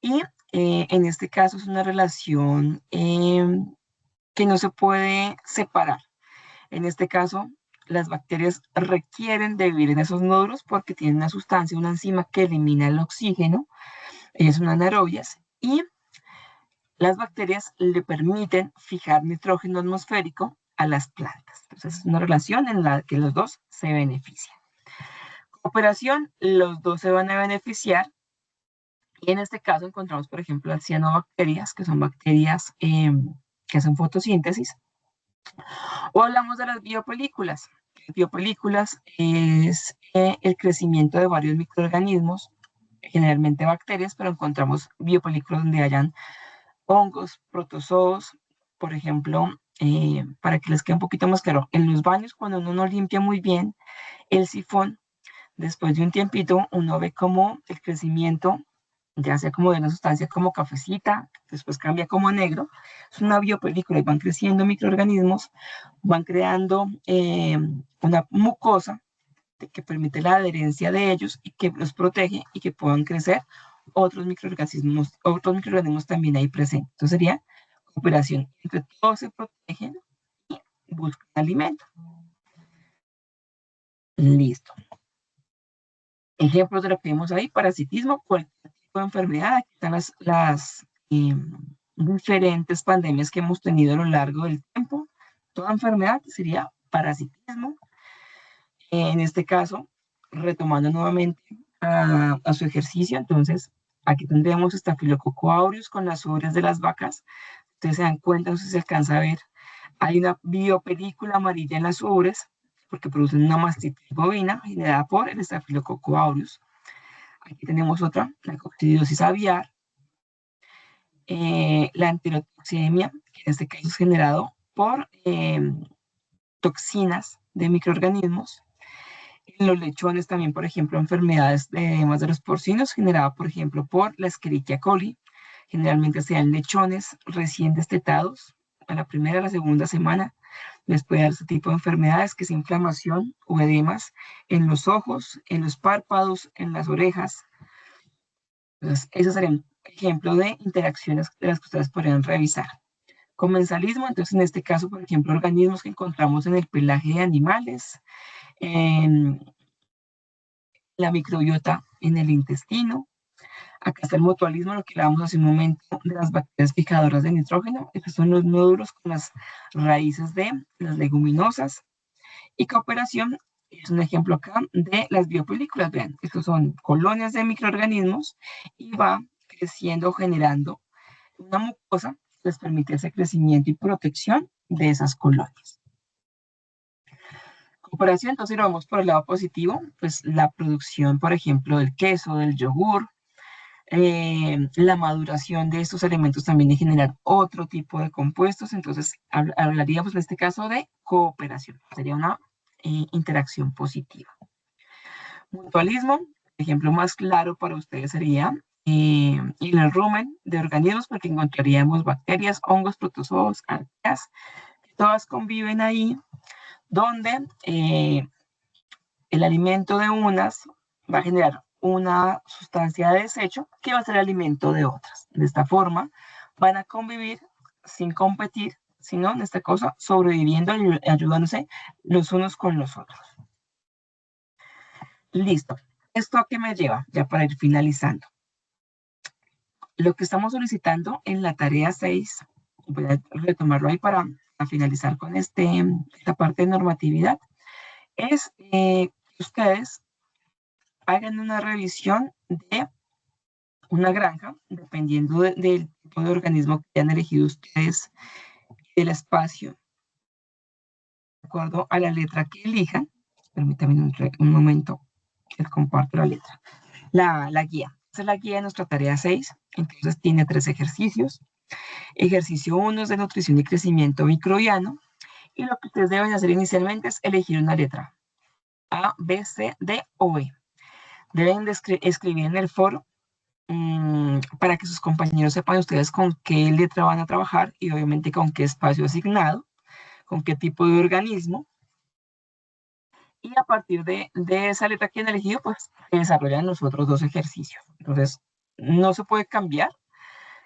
y en este caso es una relación que no se puede separar. En este caso, las bacterias requieren de vivir en esos nódulos porque tienen una sustancia, una enzima que elimina el oxígeno, ellas son anaerobias, y las bacterias le permiten fijar nitrógeno atmosférico a las plantas. Entonces es una relación en la que los dos se benefician. Operación, los dos se van a beneficiar. Y en este caso encontramos, por ejemplo, las cianobacterias, que son bacterias que hacen fotosíntesis. O hablamos de las biopelículas. Las biopelículas es el crecimiento de varios microorganismos, generalmente bacterias, pero encontramos biopelículas donde hayan hongos, protozoos, por ejemplo, para que les quede un poquito más claro, en los baños cuando uno no limpia muy bien el sifón, después de un tiempito uno ve como el crecimiento, ya sea como de una sustancia como cafecita, después cambia como a negro, es una biopelícula y van creciendo microorganismos, van creando una mucosa que permite la adherencia de ellos y que los protege y que puedan crecer otros microorganismos también ahí presentes. Entonces sería cooperación. Entre todos se protegen y buscan alimento. Listo. Ejemplos de lo que vimos ahí, parasitismo, cualquier tipo de enfermedad. Aquí están las diferentes pandemias que hemos tenido a lo largo del tiempo. Toda enfermedad sería parasitismo. En este caso, retomando nuevamente a su ejercicio, entonces aquí tendremos Staphylococcus aureus con las ubres de las vacas. Ustedes se dan cuenta, no sé si se alcanza a ver, hay una biopelícula amarilla en las ubres porque producen una mastitis bovina generada por el Staphylococcus aureus. Aquí tenemos otra, la coccidiosis aviar, la enterotoxemia, que en este caso es generado por toxinas de microorganismos. En los lechones también, por ejemplo, enfermedades de los porcinos generadas, por ejemplo, por la Escherichia coli. Generalmente se dan lechones recién destetados a la primera o la segunda semana. Les puede dar este tipo de enfermedades, que es inflamación o edemas en los ojos, en los párpados, en las orejas. Entonces, esos serían ejemplos de interacciones de las que ustedes podrían revisar. Comensalismo, entonces en este caso, por ejemplo, organismos que encontramos en el pelaje de animales, en la microbiota en el intestino. Acá está el mutualismo, lo que hablábamos hace un momento de las bacterias fijadoras de nitrógeno. Estos son los nódulos con las raíces de las leguminosas. Y cooperación es un ejemplo acá de las biopelículas. Vean, estos son colonias de microorganismos y va creciendo, generando una mucosa que les permite ese crecimiento y protección de esas colonias. Cooperación, entonces lo vamos por el lado positivo, pues la producción, por ejemplo, del queso, del yogur, la maduración de estos elementos también de generar otro tipo de compuestos. Entonces hablaríamos en este caso de cooperación, sería una interacción positiva. Mutualismo, el ejemplo más claro para ustedes sería en el rumen de organismos, porque encontraríamos bacterias, hongos, protozoos, arqueas, que todas conviven ahí, donde el alimento de unas va a generar una sustancia de desecho que va a ser alimento de otras. De esta forma van a convivir sin competir, sino en esta cosa sobreviviendo y ayudándose los unos con los otros. Listo. ¿Esto a qué me lleva? Ya para ir finalizando. Lo que estamos solicitando en la tarea 6, voy a retomarlo ahí para finalizar con esta parte de normatividad, es que ustedes hagan una revisión de una granja, dependiendo del tipo de organismo que hayan elegido ustedes, del espacio, de acuerdo a la letra que elijan. Permítanme un momento que les comparto la letra. La guía. Esta es la guía de nuestra tarea 6. Entonces tiene 3 ejercicios. Ejercicio 1 es de nutrición y crecimiento microbiano. Y lo que ustedes deben hacer inicialmente es elegir una letra. A, B, C, D o E. Deben escribir en el foro para que sus compañeros sepan ustedes con qué letra van a trabajar y obviamente con qué espacio asignado, con qué tipo de organismo. Y a partir de esa letra que han elegido, pues se desarrollan los otros 2 ejercicios. Entonces, no se puede cambiar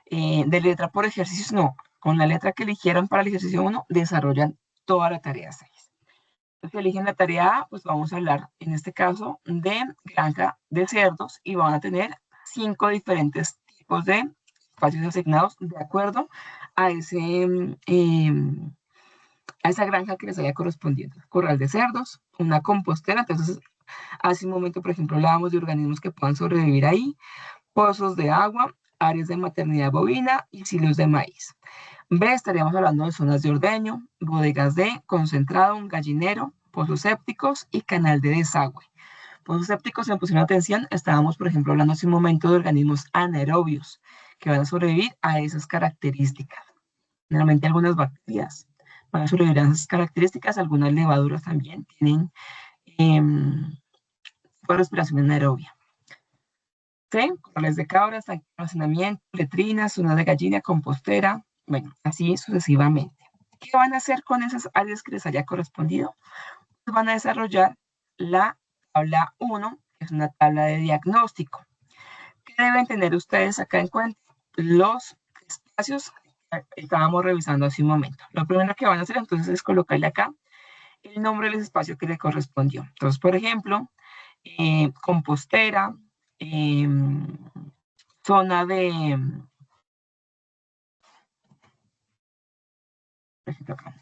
de letra por ejercicio, no. Con la letra que eligieron para el ejercicio 1, desarrollan toda la tarea 6. Entonces, eligen la tarea A, pues vamos a hablar en este caso de granja de cerdos y van a tener 5 diferentes tipos de espacios asignados de acuerdo a esa granja que les haya correspondido. Corral de cerdos, una compostera, entonces Hace un momento, por ejemplo, hablábamos de organismos que puedan sobrevivir ahí, pozos de agua, áreas de maternidad bovina y silos de maíz. B, estaríamos hablando de zonas de ordeño, bodegas de concentrado, un gallinero, pozos sépticos y canal de desagüe. Pozos sépticos, si me pusieron atención, estábamos, por ejemplo, hablando hace un momento de organismos anaerobios que van a sobrevivir a esas características. Generalmente algunas bacterias van a sobrevivir a esas características, algunas levaduras también tienen respiración anaerobia. C, corrales de cabras, almacenamiento, letrinas, zonas de gallina, compostera, bueno, así sucesivamente. ¿Qué van a hacer con esas áreas que les haya correspondido? Pues van a desarrollar la tabla 1, que es una tabla de diagnóstico. ¿Qué deben tener ustedes acá en cuenta? Los espacios que estábamos revisando hace un momento. Lo primero que van a hacer entonces es colocarle acá el nombre del espacio que le correspondió. Entonces, por ejemplo, compostera, zona de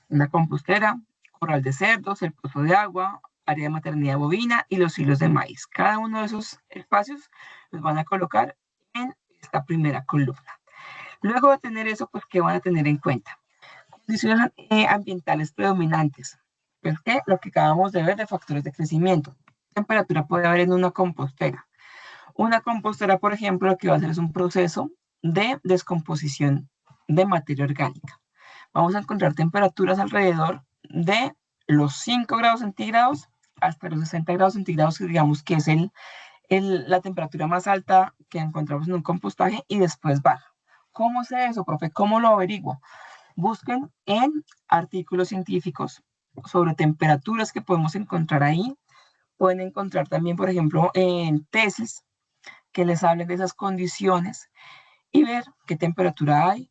una compostera, corral de cerdos, el pozo de agua, área de maternidad bovina y los hilos de maíz. Cada uno de esos espacios los van a colocar en esta primera columna. Luego de tener eso, pues, ¿qué van a tener en cuenta? Condiciones ambientales predominantes. Pues, ¿qué? Lo que acabamos de ver de factores de crecimiento. Temperatura puede haber en una compostera. Una compostera, por ejemplo, lo que va a hacer es un proceso de descomposición de materia orgánica. Vamos a encontrar temperaturas alrededor de los 5 grados centígrados hasta los 60 grados centígrados, que digamos que es la temperatura más alta que encontramos en un compostaje, y después baja. ¿Cómo sé eso, profe? ¿Cómo lo averiguo? Busquen en artículos científicos sobre temperaturas que podemos encontrar ahí. Pueden encontrar también, por ejemplo, en tesis que les hablen de esas condiciones y ver qué temperatura hay,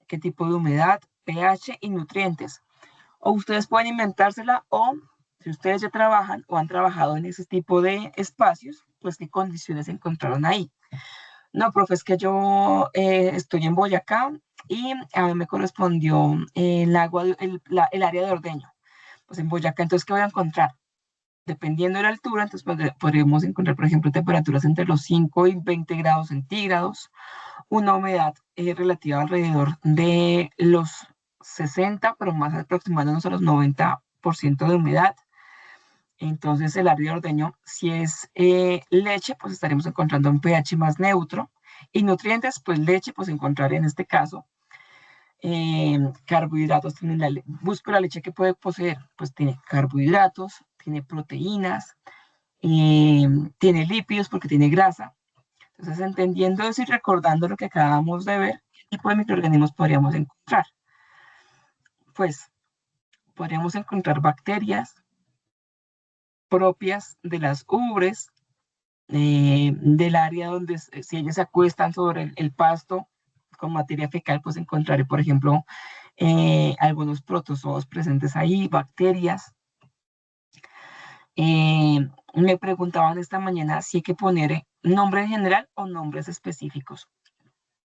qué tipo de humedad, pH y nutrientes. O ustedes pueden inventársela, o si ustedes ya trabajan o han trabajado en ese tipo de espacios, pues qué condiciones encontraron ahí. No, profe, es que yo estoy en Boyacá y a mí me correspondió el área de ordeño. Pues en Boyacá, entonces, ¿qué voy a encontrar? Dependiendo de la altura, entonces podríamos encontrar, por ejemplo, temperaturas entre los 5 y 20 grados centígrados, una humedad relativa alrededor de los 60, pero más aproximándonos a los 90% de humedad. Entonces, el área de ordeño, si es leche, pues estaremos encontrando un pH más neutro. Y nutrientes, pues leche, pues encontrar en este caso carbohidratos. Busco la leche que puede poseer, pues tiene carbohidratos, tiene proteínas, tiene lípidos porque tiene grasa. Entonces, entendiendo eso y recordando lo que acabamos de ver, ¿qué tipo de microorganismos podríamos encontrar? Pues podríamos encontrar bacterias propias de las ubres, del área donde, si ellos se acuestan sobre el pasto con materia fecal, pues encontraré, por ejemplo, algunos protozoos presentes ahí, bacterias. Me preguntaban esta mañana si hay que poner nombre en general o nombres específicos.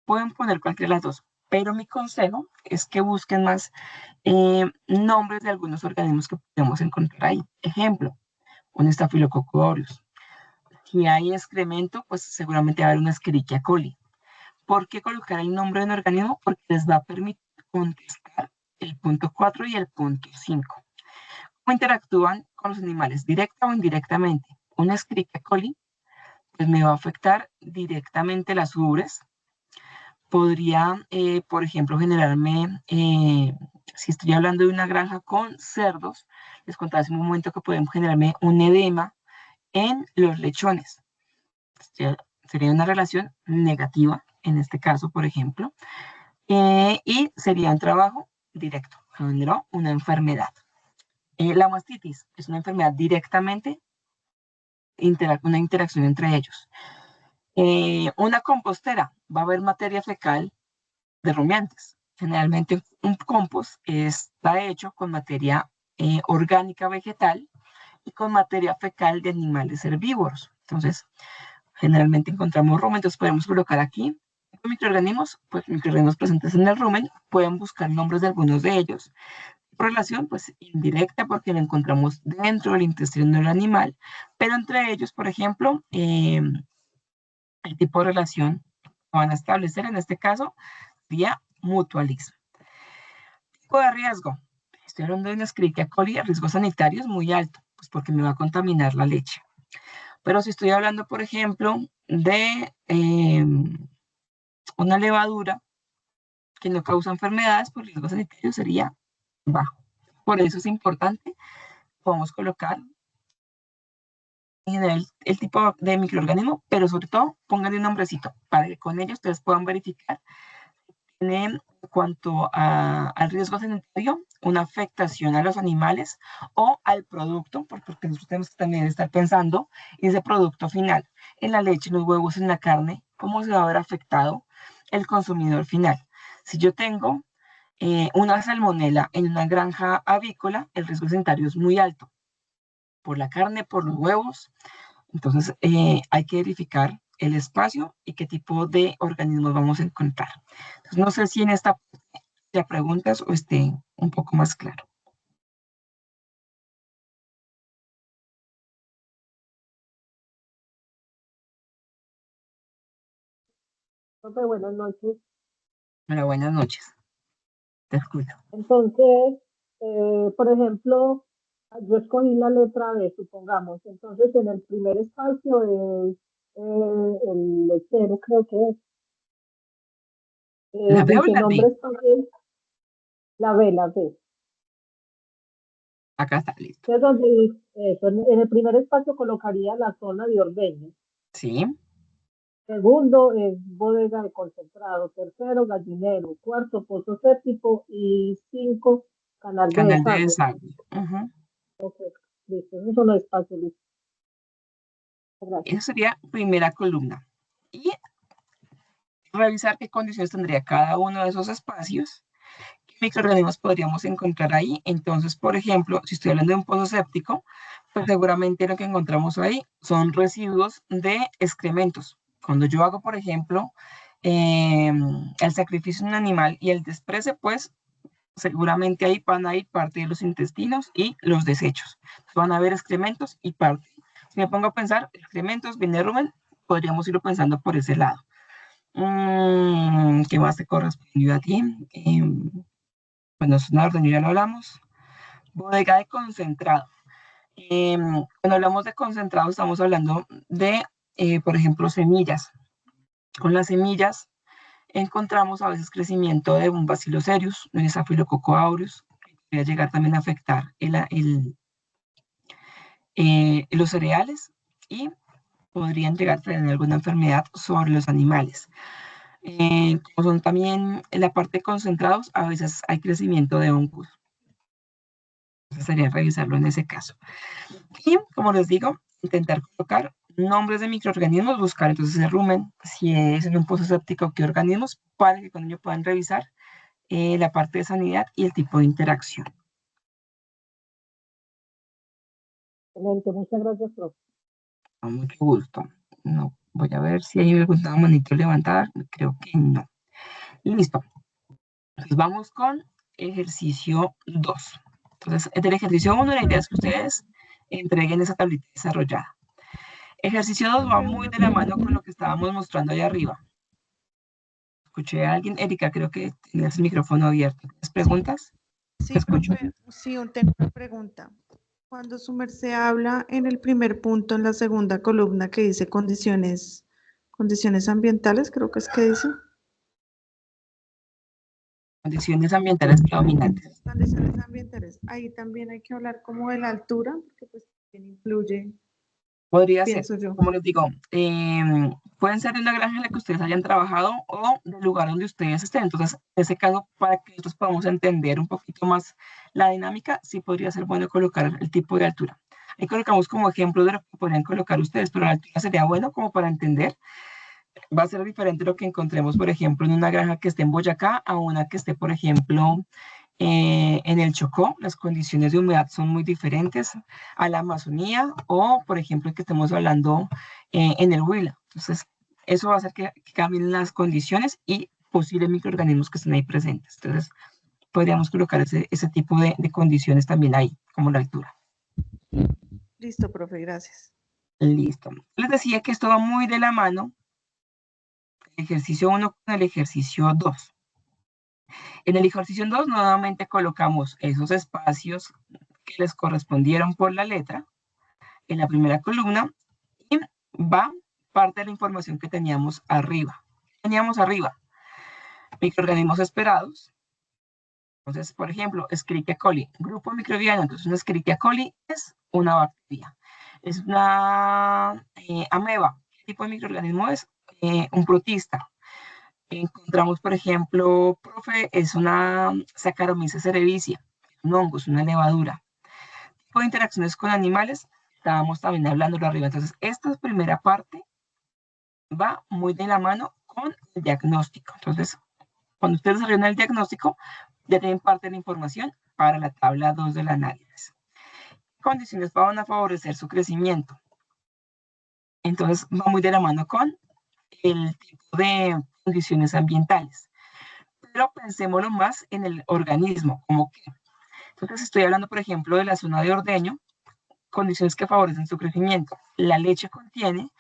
Pueden poner cualquiera de las dos, pero mi consejo es que busquen más nombres de algunos organismos que podemos encontrar ahí. Ejemplo, un Staphylococcus aureus. Si hay excremento, pues seguramente va a haber una Escherichia coli. ¿Por qué colocar el nombre de un organismo? Porque les va a permitir contestar el punto 4 y el punto 5. ¿Cómo interactúan con los animales? ¿Directa o indirectamente? Una Escherichia coli, pues me va a afectar directamente las ubres. Podría, por ejemplo, generarme, si estoy hablando de una granja con cerdos, les contaba hace un momento que pueden generarme un edema en los lechones. Sería una relación negativa, en este caso, por ejemplo, y sería un trabajo directo, generó una enfermedad. La mastitis es una enfermedad directamente, una interacción entre ellos. Una compostera, va a haber materia fecal de rumiantes. Generalmente un compost está hecho con materia orgánica vegetal y con materia fecal de animales herbívoros. Entonces, generalmente encontramos rumen, entonces podemos colocar aquí microorganismos, pues microorganismos presentes en el rumen, pueden buscar nombres de algunos de ellos. relación, pues indirecta, porque lo encontramos dentro del intestino del animal, pero entre ellos, por ejemplo, el tipo de relación que van a establecer en este caso sería mutualismo. Tipo de riesgo. Estoy hablando de una Escherichia coli, el riesgo sanitario es muy alto, pues porque me va a contaminar la leche. Pero si estoy hablando, por ejemplo, de una levadura que no causa enfermedades, pues el riesgo sanitario sería bajo. Por eso es importante, podemos colocar en general el tipo de microorganismo, pero sobre todo pónganle un nombrecito para que con ellos ustedes puedan verificar en cuanto al riesgo sanitario, una afectación a los animales o al producto, porque nosotros tenemos que también estar pensando en ese producto final, en la leche, en los huevos, en la carne, cómo se va a ver afectado el consumidor final. Si yo tengo una salmonela en una granja avícola, el riesgo sanitario es muy alto por la carne, por los huevos. Entonces, hay que verificar el espacio y qué tipo de organismos vamos a encontrar. Entonces, no sé si en esta preguntas o esté un poco más claro. Profe, buenas noches. Hola, buenas noches. Te escucho. Entonces, por ejemplo, yo escogí la letra B, supongamos. Entonces, en el primer espacio es el lechero, creo que es. ¿La B ¿En o qué la B? nombre espacio? La B, la B. Acá está, listo. Entonces, donde eso, en el primer espacio colocaría la zona de ordeño. Sí. Segundo es bodega de concentrado. Tercero, gallinero. Cuarto, pozo séptico. Y cinco, canal de Canal de desagüe. desagüe. Ok, listo. Esos son los espacios, listo. Gracias. Esa sería primera columna. Y revisar qué condiciones tendría cada uno de esos espacios, qué microorganismos podríamos encontrar ahí. Entonces, por ejemplo, si estoy hablando de un pozo séptico, pues seguramente lo que encontramos ahí son residuos de excrementos. Cuando yo hago, por ejemplo, el sacrificio de un animal y el desprece, pues seguramente ahí van a ir parte de los intestinos y los desechos. Van a haber excrementos y parte. Si me pongo a pensar, excrementos, viene rumen, podríamos irlo pensando por ese lado. ¿Qué más te correspondió a ti? Bueno, zona de ordeño ya lo hablamos. Bodega de concentrado. Cuando hablamos de concentrado, estamos hablando de, por ejemplo, semillas. Con las semillas encontramos a veces crecimiento de un Bacillus cereus, un Staphylococcus aureus, que podría llegar también a afectar los cereales y podrían llegar a tener alguna enfermedad sobre los animales. Como son también en la parte de concentrados, a veces hay crecimiento de hongos. Entonces sería revisarlo en ese caso. Y como les digo, intentar colocar nombres de microorganismos, buscar entonces el rumen, si es en un pozo séptico, qué organismos, para que con ello puedan revisar la parte de sanidad y el tipo de interacción. Excelente, muchas gracias, profe. Con mucho gusto. No, voy a ver si hay alguna manito levantada. Creo que no. Listo. Entonces vamos con ejercicio 2. Entonces, del ejercicio 1, la idea es que ustedes entreguen esa tablita desarrollada. Ejercicio 2 va muy de la mano con lo que estábamos mostrando ahí arriba. Escuché a alguien. Erika, creo que tienes el micrófono abierto. ¿Tienes preguntas? Sí, profe, sí, tengo una pregunta. Cuando su merced habla en el primer punto, en la segunda columna que dice condiciones ambientales, creo que es que dice. Condiciones ambientales predominantes. Condiciones ambientales. Ahí también hay que hablar como de la altura, porque pues también influye, Podría ser, pienso yo. como les digo, pueden ser de una granja en la que ustedes hayan trabajado o del lugar donde ustedes estén. Entonces, en ese caso, para que nosotros podamos entender un poquito más la dinámica, sí podría ser bueno colocar el tipo de altura. Ahí colocamos como ejemplo de lo que podrían colocar ustedes, pero la altura sería bueno como para entender. Va a ser diferente lo que encontremos, por ejemplo, en una granja que esté en Boyacá a una que esté, por ejemplo, en el Chocó. Las condiciones de humedad son muy diferentes a la Amazonía o, por ejemplo, que estemos hablando en el Huila. Entonces, eso va a hacer que cambien las condiciones y posibles microorganismos que estén ahí presentes. Entonces, podríamos colocar ese tipo de condiciones también ahí, como la altura. Listo, profe, gracias. Listo. Les decía que esto va muy de la mano, el ejercicio 1 con el ejercicio 2. En el ejercicio 2 nuevamente colocamos esos espacios que les correspondieron por la letra en la primera columna y va parte de la información que teníamos arriba. Teníamos arriba microorganismos esperados. Entonces, por ejemplo, Escherichia coli, grupo microbiano. Entonces, una Escherichia coli es una bacteria. Es una ameba. ¿Qué tipo de microorganismo es? Un protista. Encontramos, por ejemplo, profe, es una Saccharomyces cerevisiae, un hongo, es una levadura. Tipo de interacciones con animales, estábamos también hablando de arriba. Entonces, esta primera parte va muy de la mano con el diagnóstico. Entonces, cuando ustedes desarrollan el diagnóstico, ya tienen parte de la información para la tabla 2 del análisis. Condiciones van a favorecer su crecimiento. Entonces, va muy de la mano con el tipo de condiciones ambientales. Pero pensémoslo más en el organismo, como que. Entonces, estoy hablando, por ejemplo, de la zona de ordeño, condiciones que favorecen su crecimiento. La leche contiene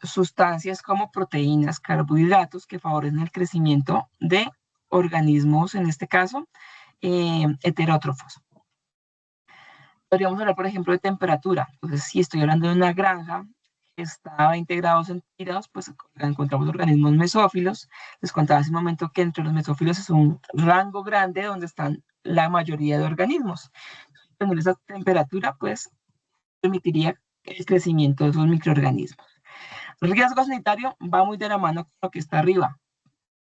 sustancias como proteínas, carbohidratos que favorecen el crecimiento de organismos, en este caso, heterótrofos. Podríamos hablar, por ejemplo, de temperatura. Entonces, si estoy hablando de una granja que está a 20 grados centígrados, pues encontramos organismos mesófilos. Les contaba hace un momento que entre los mesófilos es un rango grande donde están la mayoría de organismos. Tener esa temperatura, pues, permitiría el crecimiento de esos microorganismos. El riesgo sanitario va muy de la mano con lo que está arriba,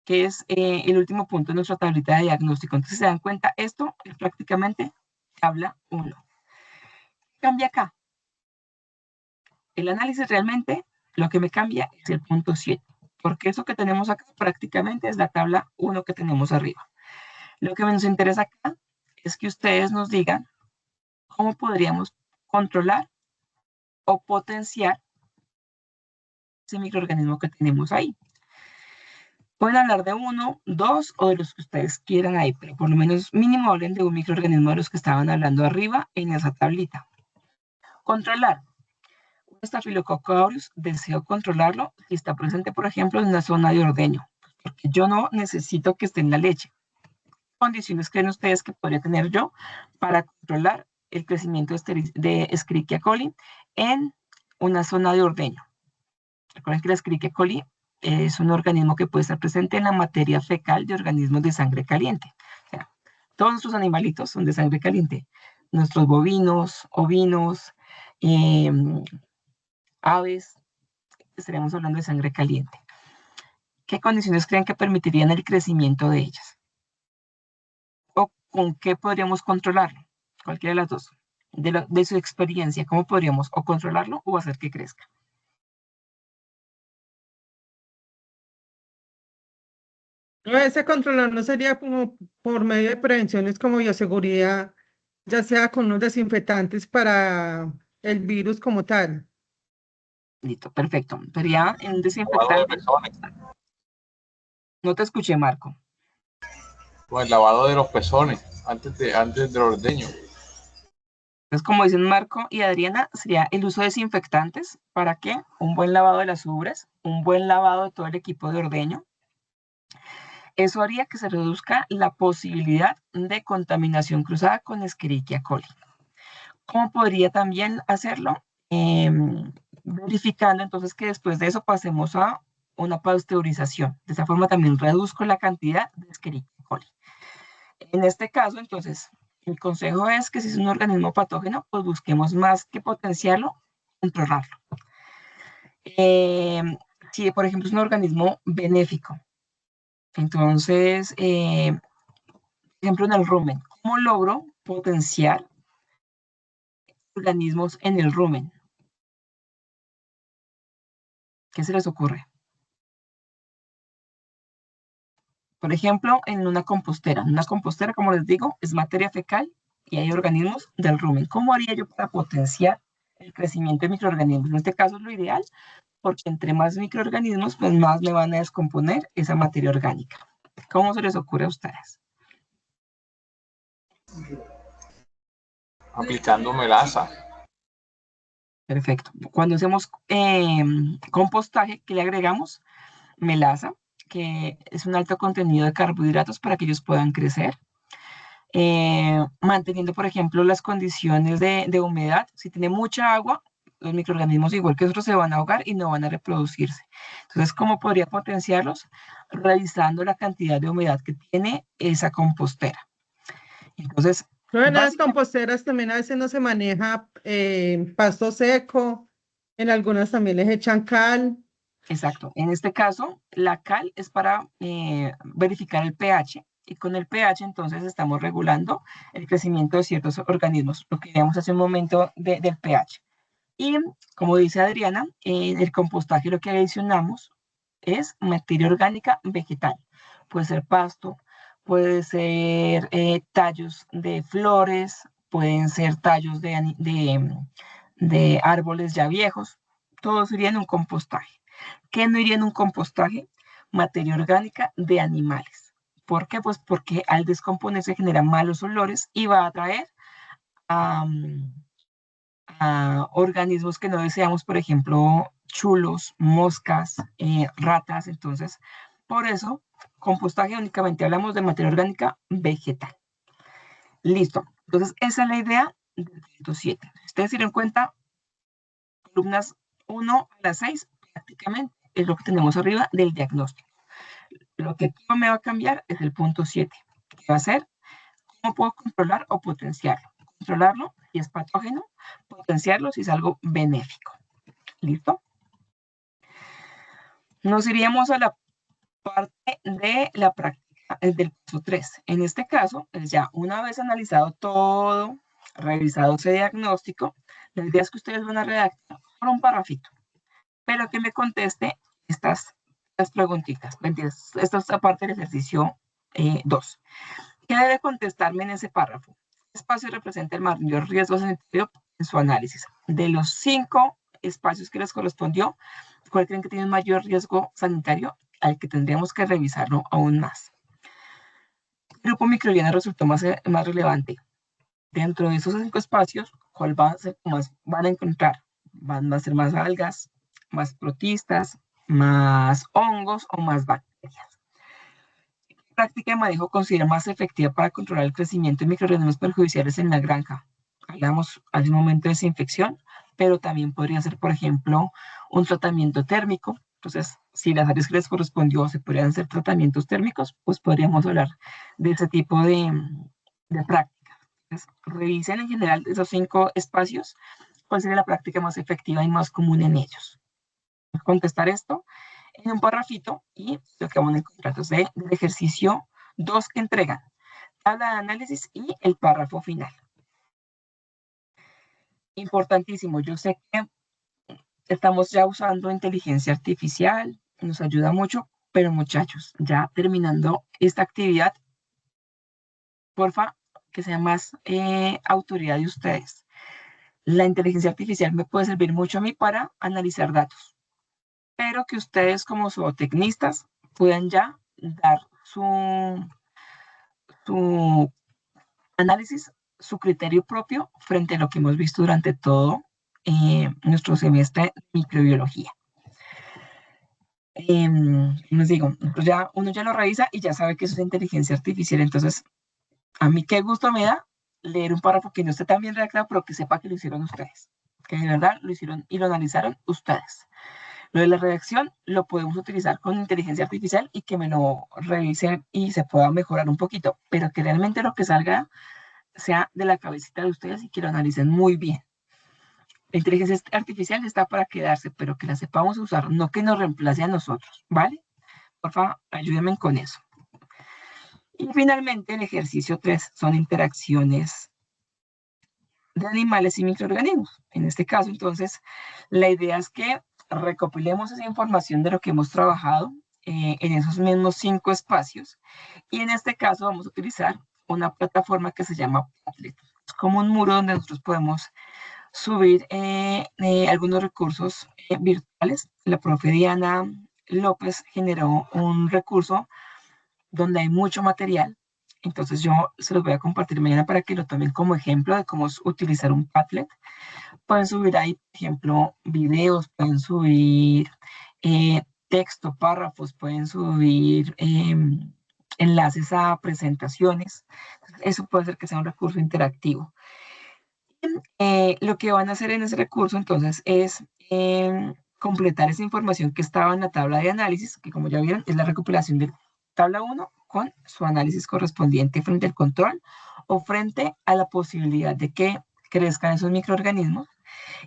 que es el último punto de nuestra tablita de diagnóstico. Entonces, se dan cuenta, esto es prácticamente tabla 1. Cambia acá. El análisis realmente lo que me cambia es el punto 7, porque eso que tenemos acá prácticamente es la tabla 1 que tenemos arriba. Lo que nos interesa acá es que ustedes nos digan cómo podríamos controlar o potenciar ese microorganismo que tenemos ahí. Pueden hablar de 1, 2 o de los que ustedes quieran ahí, pero por lo menos mínimo hablen de un microorganismo de los que estaban hablando arriba en esa tablita. Controlar. Un Staphylococcus aureus, deseo controlarlo si está presente, por ejemplo, en una zona de ordeño, porque yo no necesito que esté en la leche. ¿Condiciones creen ustedes que podría tener yo para controlar el crecimiento de Escherichia coli en una zona de ordeño? Recuerden que la Escherichia coli es un organismo que puede estar presente en la materia fecal de organismos de sangre caliente. O sea, todos nuestros animalitos son de sangre caliente. Nuestros bovinos, ovinos, aves, estaremos hablando de sangre caliente. ¿Qué condiciones creen que permitirían el crecimiento de ellas? ¿O con qué podríamos controlarlo? Cualquiera de las dos. De su experiencia, ¿cómo podríamos o controlarlo o hacer que crezca? Ese control no sería como por medio de prevenciones como bioseguridad, ya sea con unos desinfectantes para el virus como tal. Listo, perfecto. Sería en desinfectante. No te escuché, Marco. Pues el lavado de los pezones antes del ordeño. Entonces, como dicen Marco y Adriana, sería el uso de desinfectantes. ¿Para qué? Un buen lavado de las ubres, un buen lavado de todo el equipo de ordeño. Eso haría que se reduzca la posibilidad de contaminación cruzada con Escherichia coli. ¿Cómo podría también hacerlo? Verificando entonces que después de eso pasemos a una pasteurización. De esa forma también reduzco la cantidad de Escherichia coli. En este caso, entonces, el consejo es que si es un organismo patógeno, pues busquemos más que potenciarlo, controlarlo. Si, por ejemplo, es un organismo benéfico, entonces, por ejemplo, en el rumen, ¿cómo logro potenciar organismos en el rumen? ¿Qué se les ocurre? Por ejemplo, en una compostera. Una compostera, como les digo, es materia fecal y hay organismos del rumen. ¿Cómo haría yo para potenciar el crecimiento de microorganismos? En este caso es lo ideal, porque entre más microorganismos, pues más me van a descomponer esa materia orgánica. ¿Cómo se les ocurre a ustedes? Aplicando melaza. Perfecto. Cuando hacemos compostaje, ¿qué le agregamos? Melaza, que es un alto contenido de carbohidratos para que ellos puedan crecer. Manteniendo, por ejemplo, las condiciones de humedad. Si tiene mucha agua, los microorganismos, igual que nosotros, se van a ahogar y no van a reproducirse. Entonces, ¿cómo podría potenciarlos? Revisando la cantidad de humedad que tiene esa compostera. Entonces, Pero en las composteras también a veces no se maneja pasto seco, en algunas también les echan cal. exacto. En este caso, la cal es para verificar el pH, y con el pH entonces estamos regulando el crecimiento de ciertos organismos, lo que veíamos hace un momento del pH. Y como dice Adriana, en el compostaje lo que adicionamos es materia orgánica vegetal. Puede ser pasto, puede ser tallos de flores, pueden ser tallos de árboles ya viejos. Todo iría en un compostaje. ¿Qué no iría en un compostaje? Materia orgánica de animales. ¿Por qué? Pues porque al descomponerse genera malos olores y va a atraer a organismos que no deseamos, por ejemplo, chulos, moscas, ratas. Entonces, por eso, compostaje únicamente hablamos de materia orgánica vegetal. Listo. Entonces, esa es la idea del punto 7. Si ustedes se dieron cuenta, columnas 1 a las 6 prácticamente es lo que tenemos arriba del diagnóstico. Lo que aquí me va a cambiar es el punto 7, que va a ser cómo puedo controlar o potenciarlo. Controlarlo si es patógeno, potenciarlo si es algo benéfico. ¿Listo? Nos iríamos a la parte de la práctica del paso 3. En este caso, ya una vez analizado todo, revisado ese diagnóstico, la idea es que ustedes van a redactar por un parrafito, pero que me conteste estas preguntitas. Esto es aparte del ejercicio 2. ¿Qué debe contestarme en ese párrafo? ¿Qué espacio representa el mayor riesgo sanitario en su análisis? De los 5 espacios que les correspondió, ¿cuál creen que tiene un mayor riesgo sanitario al que tendríamos que revisarlo aún más? ¿Qué grupo microbiano resultó más relevante? Dentro de esos 5 espacios, ¿cuál va a ser más van a encontrar? ¿Van a ser más algas, más protistas, más hongos o más bacterias? ¿Qué práctica de manejo considera más efectiva para controlar el crecimiento de microorganismos perjudiciales en la granja? Hablamos hace un momento de desinfección, pero también podría ser, por ejemplo, un tratamiento térmico. Entonces, si las áreas que les correspondió se podrían hacer tratamientos térmicos, pues podríamos hablar de ese tipo de prácticas. Entonces, revisen en general esos 5 espacios, cuál sería la práctica más efectiva y más común en ellos. Contestar esto en un parrafito y lo que vamos a encontrar entonces del ejercicio 2 que entregan, tabla de análisis y el párrafo final. Importantísimo, yo sé que estamos ya usando inteligencia artificial, nos ayuda mucho, pero muchachos, ya terminando esta actividad, porfa, que sea más autoridad de ustedes. La inteligencia artificial me puede servir mucho a mí para analizar datos, pero que ustedes como zootecnistas puedan ya dar su análisis, su criterio propio frente a lo que hemos visto durante todo nuestro semestre de microbiología. Les digo, pues ya, uno ya lo revisa y ya sabe que eso es inteligencia artificial. Entonces, a mí qué gusto me da leer un párrafo que no esté tan bien redactado, pero que sepa que lo hicieron ustedes, que de verdad lo hicieron y lo analizaron ustedes. Lo de la redacción lo podemos utilizar con inteligencia artificial y que me lo revisen y se pueda mejorar un poquito, pero que realmente lo que salga sea de la cabecita de ustedes y que lo analicen muy bien. La inteligencia artificial está para quedarse, pero que la sepamos usar, no que nos reemplace a nosotros, ¿vale? Por favor, ayúdenme con eso. Y finalmente, el ejercicio 3 son interacciones de animales y microorganismos. En este caso, entonces, la idea es que recopilemos esa información de lo que hemos trabajado en esos mismos 5 espacios. Y en este caso vamos a utilizar una plataforma que se llama Padlet. Es como un muro donde nosotros podemos subir algunos recursos virtuales. La profe Diana López generó un recurso donde hay mucho material Entonces yo se los voy a compartir mañana para que lo tomen como ejemplo de cómo utilizar un Padlet. Pueden subir ahí, por ejemplo, videos, pueden subir texto, párrafos, pueden subir enlaces a presentaciones. Eso puede hacer que sea un recurso interactivo. Lo que van a hacer en ese recurso, entonces, es completar esa información que estaba en la tabla de análisis, que como ya vieron, es la recopilación de tabla 1 con su análisis correspondiente frente al control o frente a la posibilidad de que crezcan esos microorganismos.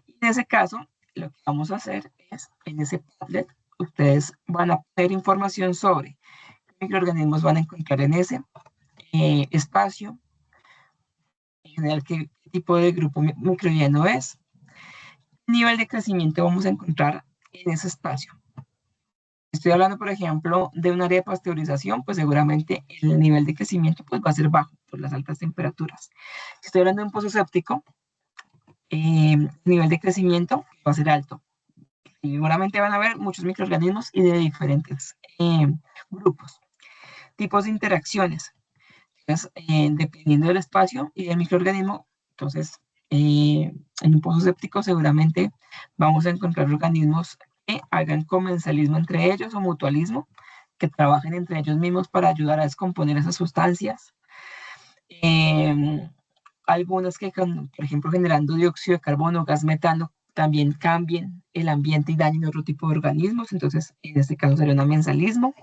Y en ese caso, lo que vamos a hacer es, en ese Padlet, ustedes van a poner información sobre qué microorganismos van a encontrar en ese espacio, en general qué tipo de grupo microbiano es, qué nivel de crecimiento vamos a encontrar en ese espacio. Estoy hablando, por ejemplo, de un área de pasteurización, pues seguramente el nivel de crecimiento pues, va a ser bajo por las altas temperaturas. Si estoy hablando de un pozo séptico, el nivel de crecimiento va a ser alto. Y seguramente van a haber muchos microorganismos y de diferentes grupos. Tipos de interacciones. Entonces, dependiendo del espacio y del microorganismo, entonces, en un pozo séptico seguramente vamos a encontrar organismos que hagan comensalismo entre ellos o mutualismo, que trabajen entre ellos mismos para ayudar a descomponer esas sustancias. Algunas que, por ejemplo, generando dióxido de carbono, gas metano, también cambien el ambiente y dañen otro tipo de organismos. Entonces, en este caso sería un amensalismo.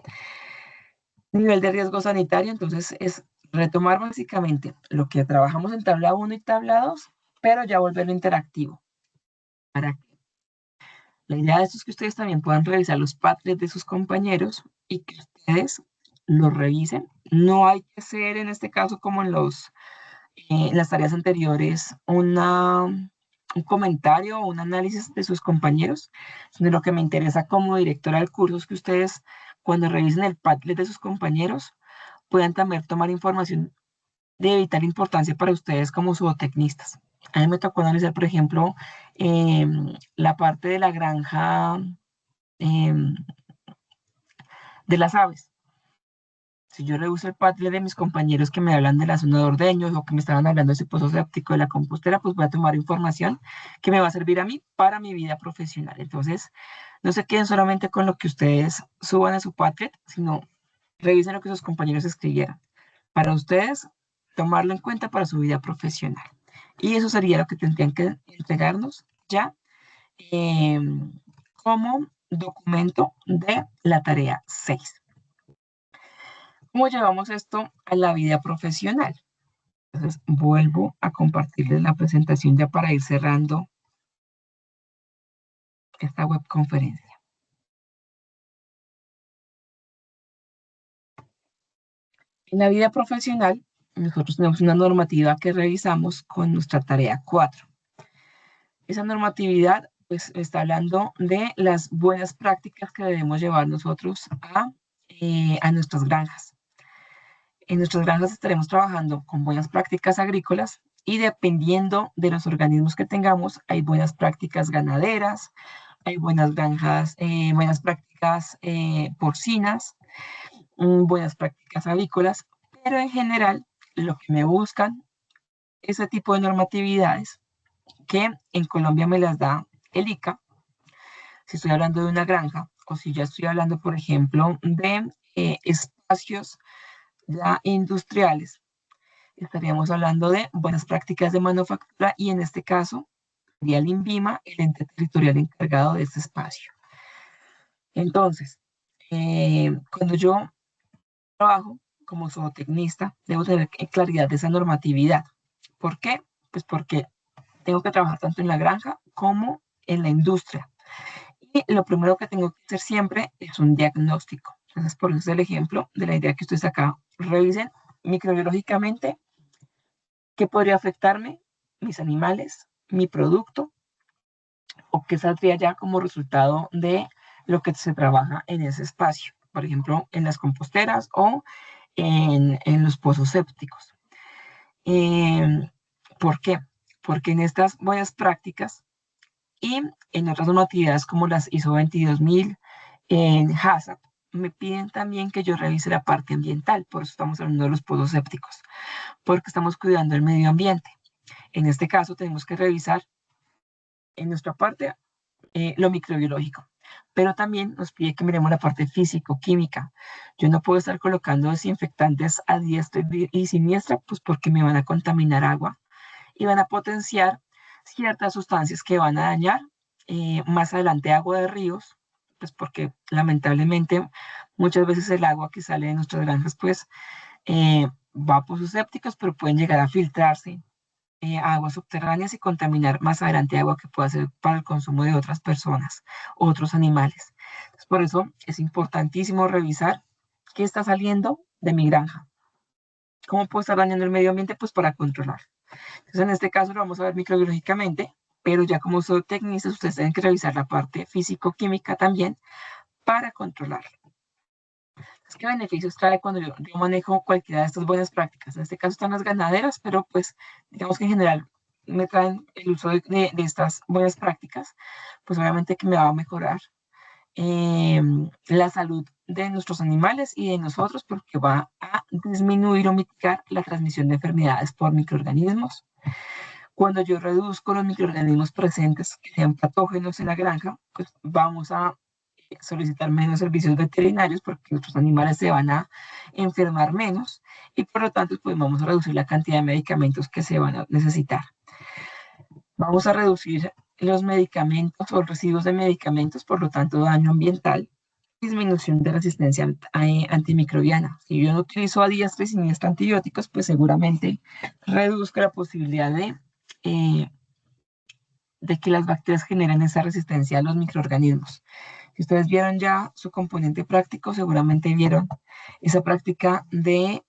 Nivel de riesgo sanitario, entonces, es retomar básicamente lo que trabajamos en tabla 1 y tabla 2, pero ya volverlo interactivo. ¿Para qué? La idea de esto es que ustedes también puedan revisar los Padlets de sus compañeros y que ustedes los revisen. No hay que hacer en este caso como en las tareas anteriores un comentario o un análisis de sus compañeros, sino lo que me interesa como directora del curso es que ustedes cuando revisen el Padlet de sus compañeros puedan también tomar información de vital importancia para ustedes como zootecnistas. A mí me tocó analizar, por ejemplo, la parte de la granja de las aves. Si yo reviso el Padlet de mis compañeros que me hablan de la zona de ordeños o que me estaban hablando de ese pozo séptico de la compostera, pues voy a tomar información que me va a servir a mí para mi vida profesional. Entonces, no se queden solamente con lo que ustedes suban a su Padlet, sino revisen lo que sus compañeros escribieron. Para ustedes, tomarlo en cuenta para su vida profesional. Y eso sería lo que tendrían que entregarnos ya como documento de la tarea 6. ¿Cómo llevamos esto a la vida profesional? Entonces, vuelvo a compartirles la presentación ya para ir cerrando esta webconferencia. En la vida profesional, nosotros tenemos una normativa que revisamos con nuestra tarea 4. Esa normatividad pues, está hablando de las buenas prácticas que debemos llevar nosotros a nuestras granjas. En nuestras granjas estaremos trabajando con buenas prácticas agrícolas y dependiendo de los organismos que tengamos, hay buenas prácticas ganaderas, hay buenas granjas, buenas prácticas porcinas, buenas prácticas avícolas, pero en general lo que me buscan ese tipo de normatividades que en Colombia me las da el ICA, si estoy hablando de una granja o si ya estoy hablando, por ejemplo, de espacios ya industriales, estaríamos hablando de buenas prácticas de manufactura y en este caso sería el INVIMA, el ente territorial encargado de este espacio. Entonces, cuando yo trabajo como zootecnista, debo tener claridad de esa normatividad. ¿Por qué? Pues porque tengo que trabajar tanto en la granja como en la industria. Y lo primero que tengo que hacer siempre es un diagnóstico. Entonces, por eso es el ejemplo de la idea que ustedes acá revisen microbiológicamente qué podría afectarme, mis animales, mi producto, o qué saldría ya como resultado de lo que se trabaja en ese espacio. Por ejemplo, en las composteras o en los pozos sépticos. ¿Por qué? Porque en estas buenas prácticas y en otras normatividades como las ISO 22000, en HACCP, me piden también que yo revise la parte ambiental, por eso estamos hablando de los pozos sépticos, porque estamos cuidando el medio ambiente. En este caso tenemos que revisar en nuestra parte lo microbiológico, pero también nos pide que miremos la parte físico-química. Yo no puedo estar colocando desinfectantes a diestra y siniestra, pues porque me van a contaminar agua y van a potenciar ciertas sustancias que van a dañar más adelante agua de ríos, pues porque lamentablemente muchas veces el agua que sale de nuestras granjas pues va a pozos sépticos, pero pueden llegar a filtrarse a aguas subterráneas y contaminar más adelante agua que pueda ser para el consumo de otras personas, otros animales. Entonces, por eso es importantísimo revisar qué está saliendo de mi granja. ¿Cómo puedo estar dañando el medio ambiente? Pues para controlar. Entonces, en este caso lo vamos a ver microbiológicamente, pero ya como zootecnistas, ustedes tienen que revisar la parte físico-química también para controlar. ¿Qué beneficios trae cuando yo manejo cualquiera de estas buenas prácticas? En este caso están las ganaderas, pero pues digamos que en general me traen el uso de estas buenas prácticas, pues obviamente que me va a mejorar la salud de nuestros animales y de nosotros, porque va a disminuir o mitigar la transmisión de enfermedades por microorganismos. Cuando yo reduzco los microorganismos presentes que sean patógenos en la granja, pues vamos a solicitar menos servicios veterinarios porque nuestros animales se van a enfermar menos y por lo tanto pues vamos a reducir la cantidad de medicamentos que se van a necesitar. Vamos a reducir los medicamentos o residuos de medicamentos, por lo tanto daño ambiental, disminución de resistencia antimicrobiana. Si yo no utilizo a diestra y siniestra antibióticos, pues seguramente reduzco la posibilidad de que las bacterias generen esa resistencia a los microorganismos. Si ustedes vieron ya su componente práctico, seguramente vieron esa práctica de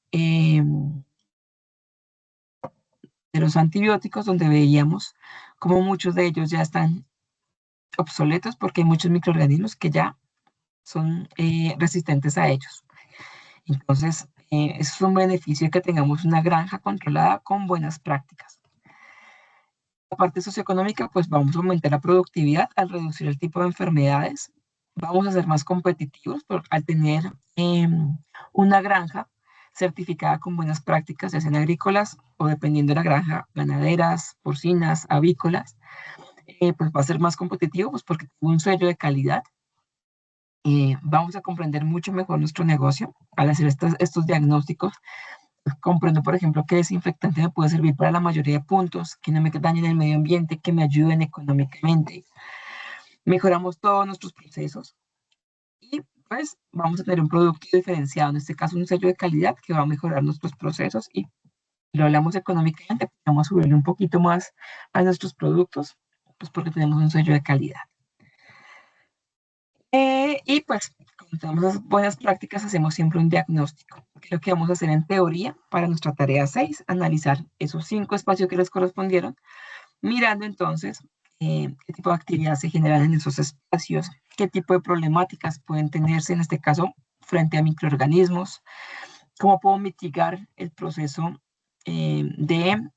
los antibióticos, donde veíamos cómo muchos de ellos ya están obsoletos porque hay muchos microorganismos que ya son resistentes a ellos. Entonces, eso es un beneficio de que tengamos una granja controlada con buenas prácticas. La parte socioeconómica, pues vamos a aumentar la productividad al reducir el tipo de enfermedades. Vamos a ser más competitivos al tener una granja certificada con buenas prácticas, ya sean agrícolas o dependiendo de la granja, ganaderas, porcinas, avícolas, pues va a ser más competitivo pues porque tiene un sello de calidad. Vamos a comprender mucho mejor nuestro negocio al hacer estos diagnósticos. Comprendo, por ejemplo, qué desinfectante me puede servir para la mayoría de puntos, que no me dañen el medio ambiente, que me ayuden económicamente. Mejoramos todos nuestros procesos y pues vamos a tener un producto diferenciado, en este caso un sello de calidad que va a mejorar nuestros procesos y lo hablamos económicamente, vamos a subirle un poquito más a nuestros productos, pues porque tenemos un sello de calidad. Y pues, como tenemos esas buenas prácticas, hacemos siempre un diagnóstico. ¿Qué es lo que vamos a hacer en teoría para nuestra tarea 6? Analizar esos 5 espacios que les correspondieron, mirando entonces qué tipo de actividades se generan en esos espacios, qué tipo de problemáticas pueden tenerse, en este caso, frente a microorganismos, cómo puedo mitigar el proceso de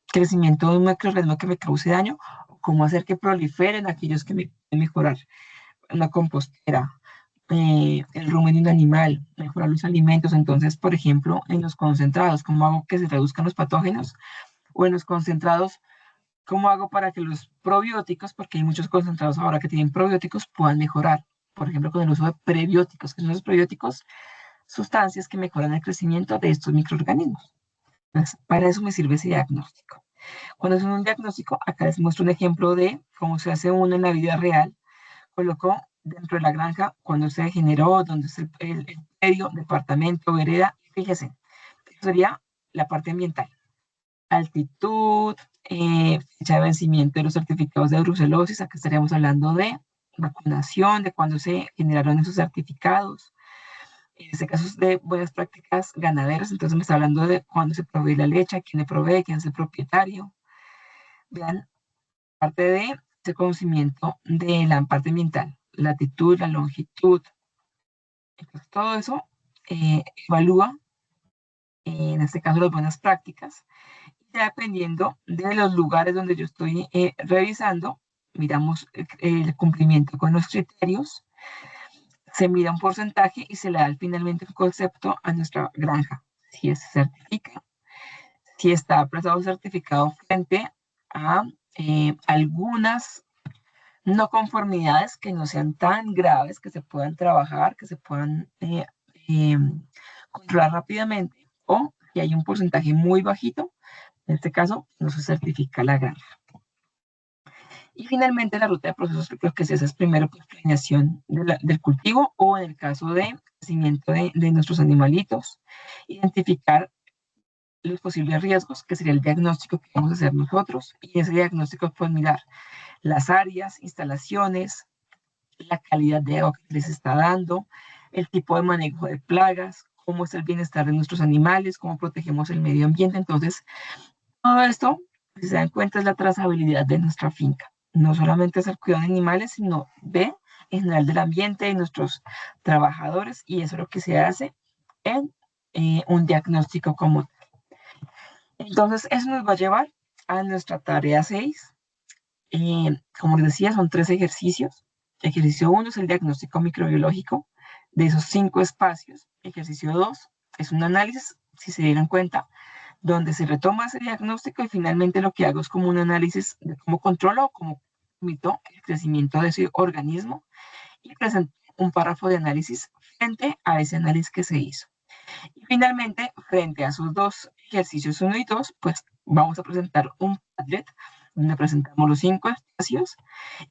crecimiento de un microorganismo que me cause daño, o cómo hacer que proliferen aquellos que me pueden mejorar una compostera, el rumen de un animal, mejorar los alimentos. Entonces, por ejemplo, en los concentrados, ¿cómo hago que se reduzcan los patógenos? O en los concentrados, ¿cómo hago para que los probióticos, porque hay muchos concentrados ahora que tienen probióticos, puedan mejorar? Por ejemplo, con el uso de prebióticos, que son los probióticos, sustancias que mejoran el crecimiento de estos microorganismos. Entonces, para eso me sirve ese diagnóstico. Cuando es un diagnóstico, acá les muestro un ejemplo de cómo se hace uno en la vida real. Colocó dentro de la granja cuando se generó, donde es el predio, departamento, vereda. Fíjese, eso sería la parte ambiental. Altitud, fecha de vencimiento de los certificados de brucelosis. Acá estaríamos hablando de vacunación, de cuándo se generaron esos certificados. En este caso es de buenas prácticas ganaderas, entonces me está hablando de cuándo se provee la leche, quién le provee, quién es el propietario. Vean, parte de ese conocimiento de la parte ambiental, la latitud, la longitud. Entonces, todo eso evalúa, en este caso, las buenas prácticas. Ya dependiendo de los lugares donde yo estoy revisando, miramos el cumplimiento con los criterios. se mira un porcentaje y se le da finalmente un concepto a nuestra granja. Si se certifica, si está prestado certificado frente a algunas no conformidades que no sean tan graves, que se puedan trabajar, que se puedan controlar rápidamente, o si hay un porcentaje muy bajito, en este caso no se certifica la granja. Y finalmente la ruta de procesos, lo que se hace es primero pues, planeación del cultivo, o en el caso de crecimiento de nuestros animalitos, identificar los posibles riesgos, que sería el diagnóstico que vamos a hacer nosotros, y ese diagnóstico pues mirar las áreas, instalaciones, la calidad de agua que les está dando, el tipo de manejo de plagas, cómo es el bienestar de nuestros animales, cómo protegemos el medio ambiente. Entonces, todo esto, si se dan cuenta, es la trazabilidad de nuestra finca. No solamente es el cuidado de animales, sino de, en general, del ambiente, de nuestros trabajadores, y eso es lo que se hace en un diagnóstico como tal. Entonces, eso nos va a llevar a nuestra tarea 6. Como les decía, son 3 ejercicios. Ejercicio 1 es el diagnóstico microbiológico de esos 5 espacios. Ejercicio 2 es un análisis, si se dieron cuenta, donde se retoma ese diagnóstico y finalmente lo que hago es como un análisis de cómo controlo o cómo permito el crecimiento de ese organismo y presento un párrafo de análisis frente a ese análisis que se hizo. Y finalmente, frente a sus 2 ejercicios 1 y 2, pues vamos a presentar un Padlet donde presentamos los 5 espacios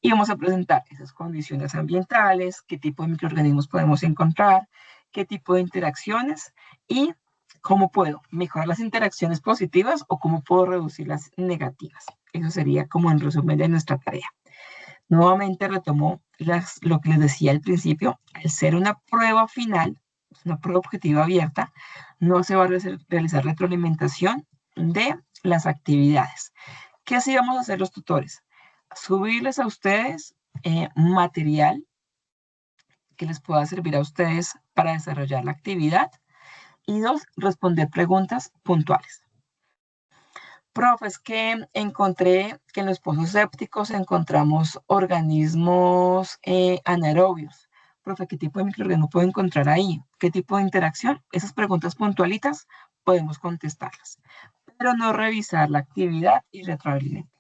y vamos a presentar esas condiciones ambientales, qué tipo de microorganismos podemos encontrar, qué tipo de interacciones y cómo puedo mejorar las interacciones positivas o cómo puedo reducir las negativas. Eso sería como en resumen de nuestra tarea. Nuevamente retomo lo que les decía al principio, al ser una prueba final, una prueba objetiva abierta, no se va a realizar retroalimentación de las actividades. ¿Qué así vamos a hacer los tutores? Subirles a ustedes material que les pueda servir a ustedes para desarrollar la actividad. Y 2, responder preguntas puntuales. Profe, es que encontré que en los pozos sépticos encontramos organismos anaerobios. Profe, ¿qué tipo de microorganismo puedo encontrar ahí? ¿Qué tipo de interacción? Esas preguntas puntualitas podemos contestarlas, pero no revisar la actividad y retroalimentarla.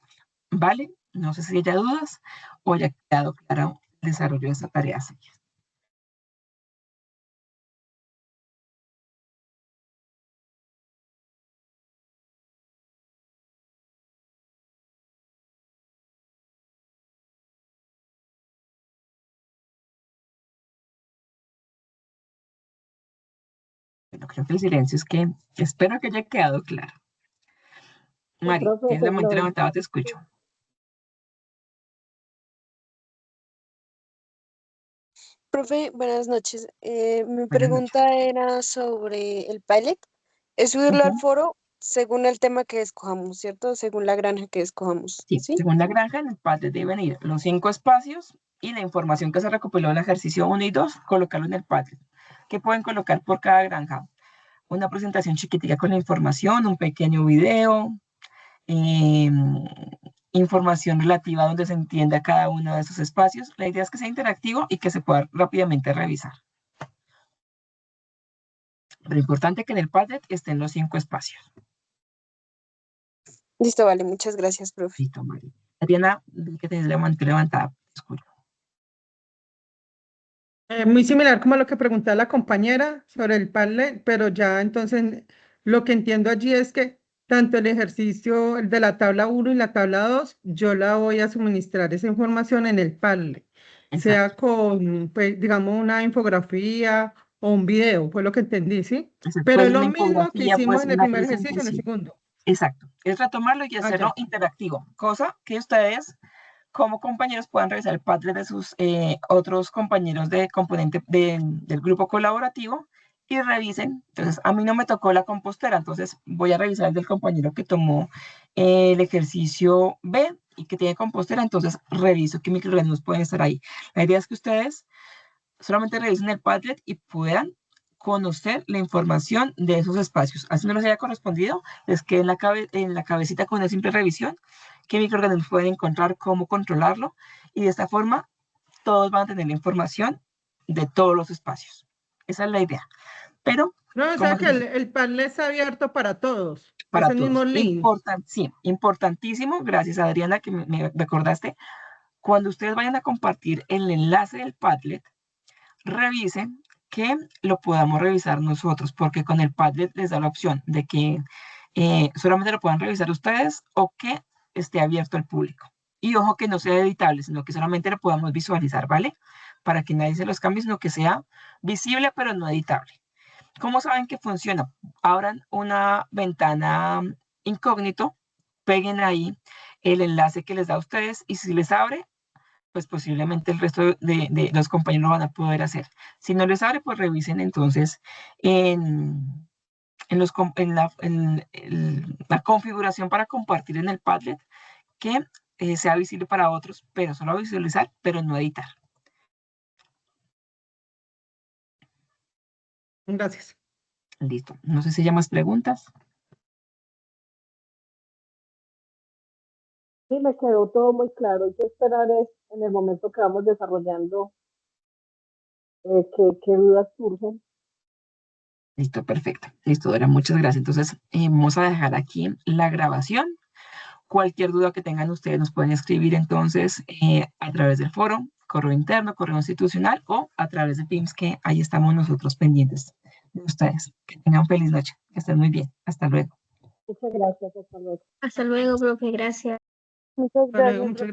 ¿Vale? No sé si haya dudas o haya quedado claro el desarrollo de esta tarea. Bueno, creo que el silencio es que espero que haya quedado claro. Mari, profe, tienes la mente perdón. levantada, te escucho. Profe, buenas noches. Mi Buenas noches. pregunta era sobre el pilot. Es subirlo al foro según el tema que escojamos, ¿cierto? Según la granja que escojamos, Sí, ¿sí? según la granja, en el Padlet deben ir los 5 espacios y la información que se recopiló en el ejercicio 1 y 2, colocarlo en el Padlet. ¿Qué pueden colocar por cada granja? Una presentación chiquitica con la información, un pequeño video, información relativa donde se entienda cada uno de esos espacios. La idea es que sea interactivo y que se pueda rápidamente revisar. Pero importante que en el Padlet estén los 5 espacios. Listo, vale, muchas gracias, profe. Listo, María. Adriana, vi que tienes la mano levantada. Escucho. Muy similar como lo que preguntaba la compañera sobre el Padlet, pero ya entonces lo que entiendo allí es que tanto el ejercicio el de la tabla 1 y la tabla 2, yo la voy a suministrar esa información en el Padlet, sea Exacto. con, pues, digamos, una infografía o un video, fue lo que entendí, ¿sí? Exacto. Pero Puede es ser lo una mismo que infografía, puede hicimos ser en el una primer ejercicio, en el presentación. segundo. Exacto. Es retomarlo y hacerlo Ya. interactivo, cosa que ustedes como compañeros puedan revisar el Padlet de sus otros compañeros de componente del grupo colaborativo y revisen. Entonces, a mí no me tocó la compostera, entonces voy a revisar el del compañero que tomó el ejercicio B y que tiene compostera, entonces reviso qué microorganismos pueden estar ahí. La idea es que ustedes solamente revisen el Padlet y puedan conocer la información de esos espacios. Así no les haya correspondido, les quede en la cabecita con una simple revisión qué microorganismos pueden encontrar, cómo controlarlo, y de esta forma todos van a tener la información de todos los espacios. Esa es la idea. Pero, No, o sea que el Padlet está abierto para todos. para es el todos. mismo link. Sí, importantísimo. Gracias, Adriana, que me recordaste. Cuando ustedes vayan a compartir el enlace del Padlet, revisen que lo podamos revisar nosotros, porque con el Padlet les da la opción de que solamente lo puedan revisar ustedes o que esté abierto al público. Y ojo que no sea editable, sino que solamente lo podamos visualizar, ¿vale? Para que nadie se los cambie, sino que sea visible, pero no editable. ¿Cómo saben que funciona? Abran una ventana incógnito, peguen ahí el enlace que les da a ustedes y si les abre, pues posiblemente el resto de los compañeros lo van a poder hacer. Si no les abre, pues revisen entonces en la configuración para compartir en el Padlet que sea visible para otros, pero solo visualizar, pero no editar. Gracias. Listo. No sé si hay más preguntas. Sí, me quedó todo muy claro. Hay que esperar es en el momento que vamos desarrollando qué dudas surgen. Listo, perfecto. Listo, Dora, muchas gracias. Entonces, vamos a dejar aquí la grabación. Cualquier duda que tengan ustedes nos pueden escribir entonces a través del foro, correo interno, correo institucional o a través de Teams, que ahí estamos nosotros pendientes de ustedes. Que tengan feliz noche. Que estén muy bien. Hasta luego. Muchas gracias. Hasta luego. Hasta luego, profe. Gracias. Muchas Hasta luego, gracias, muchas profe. gracias.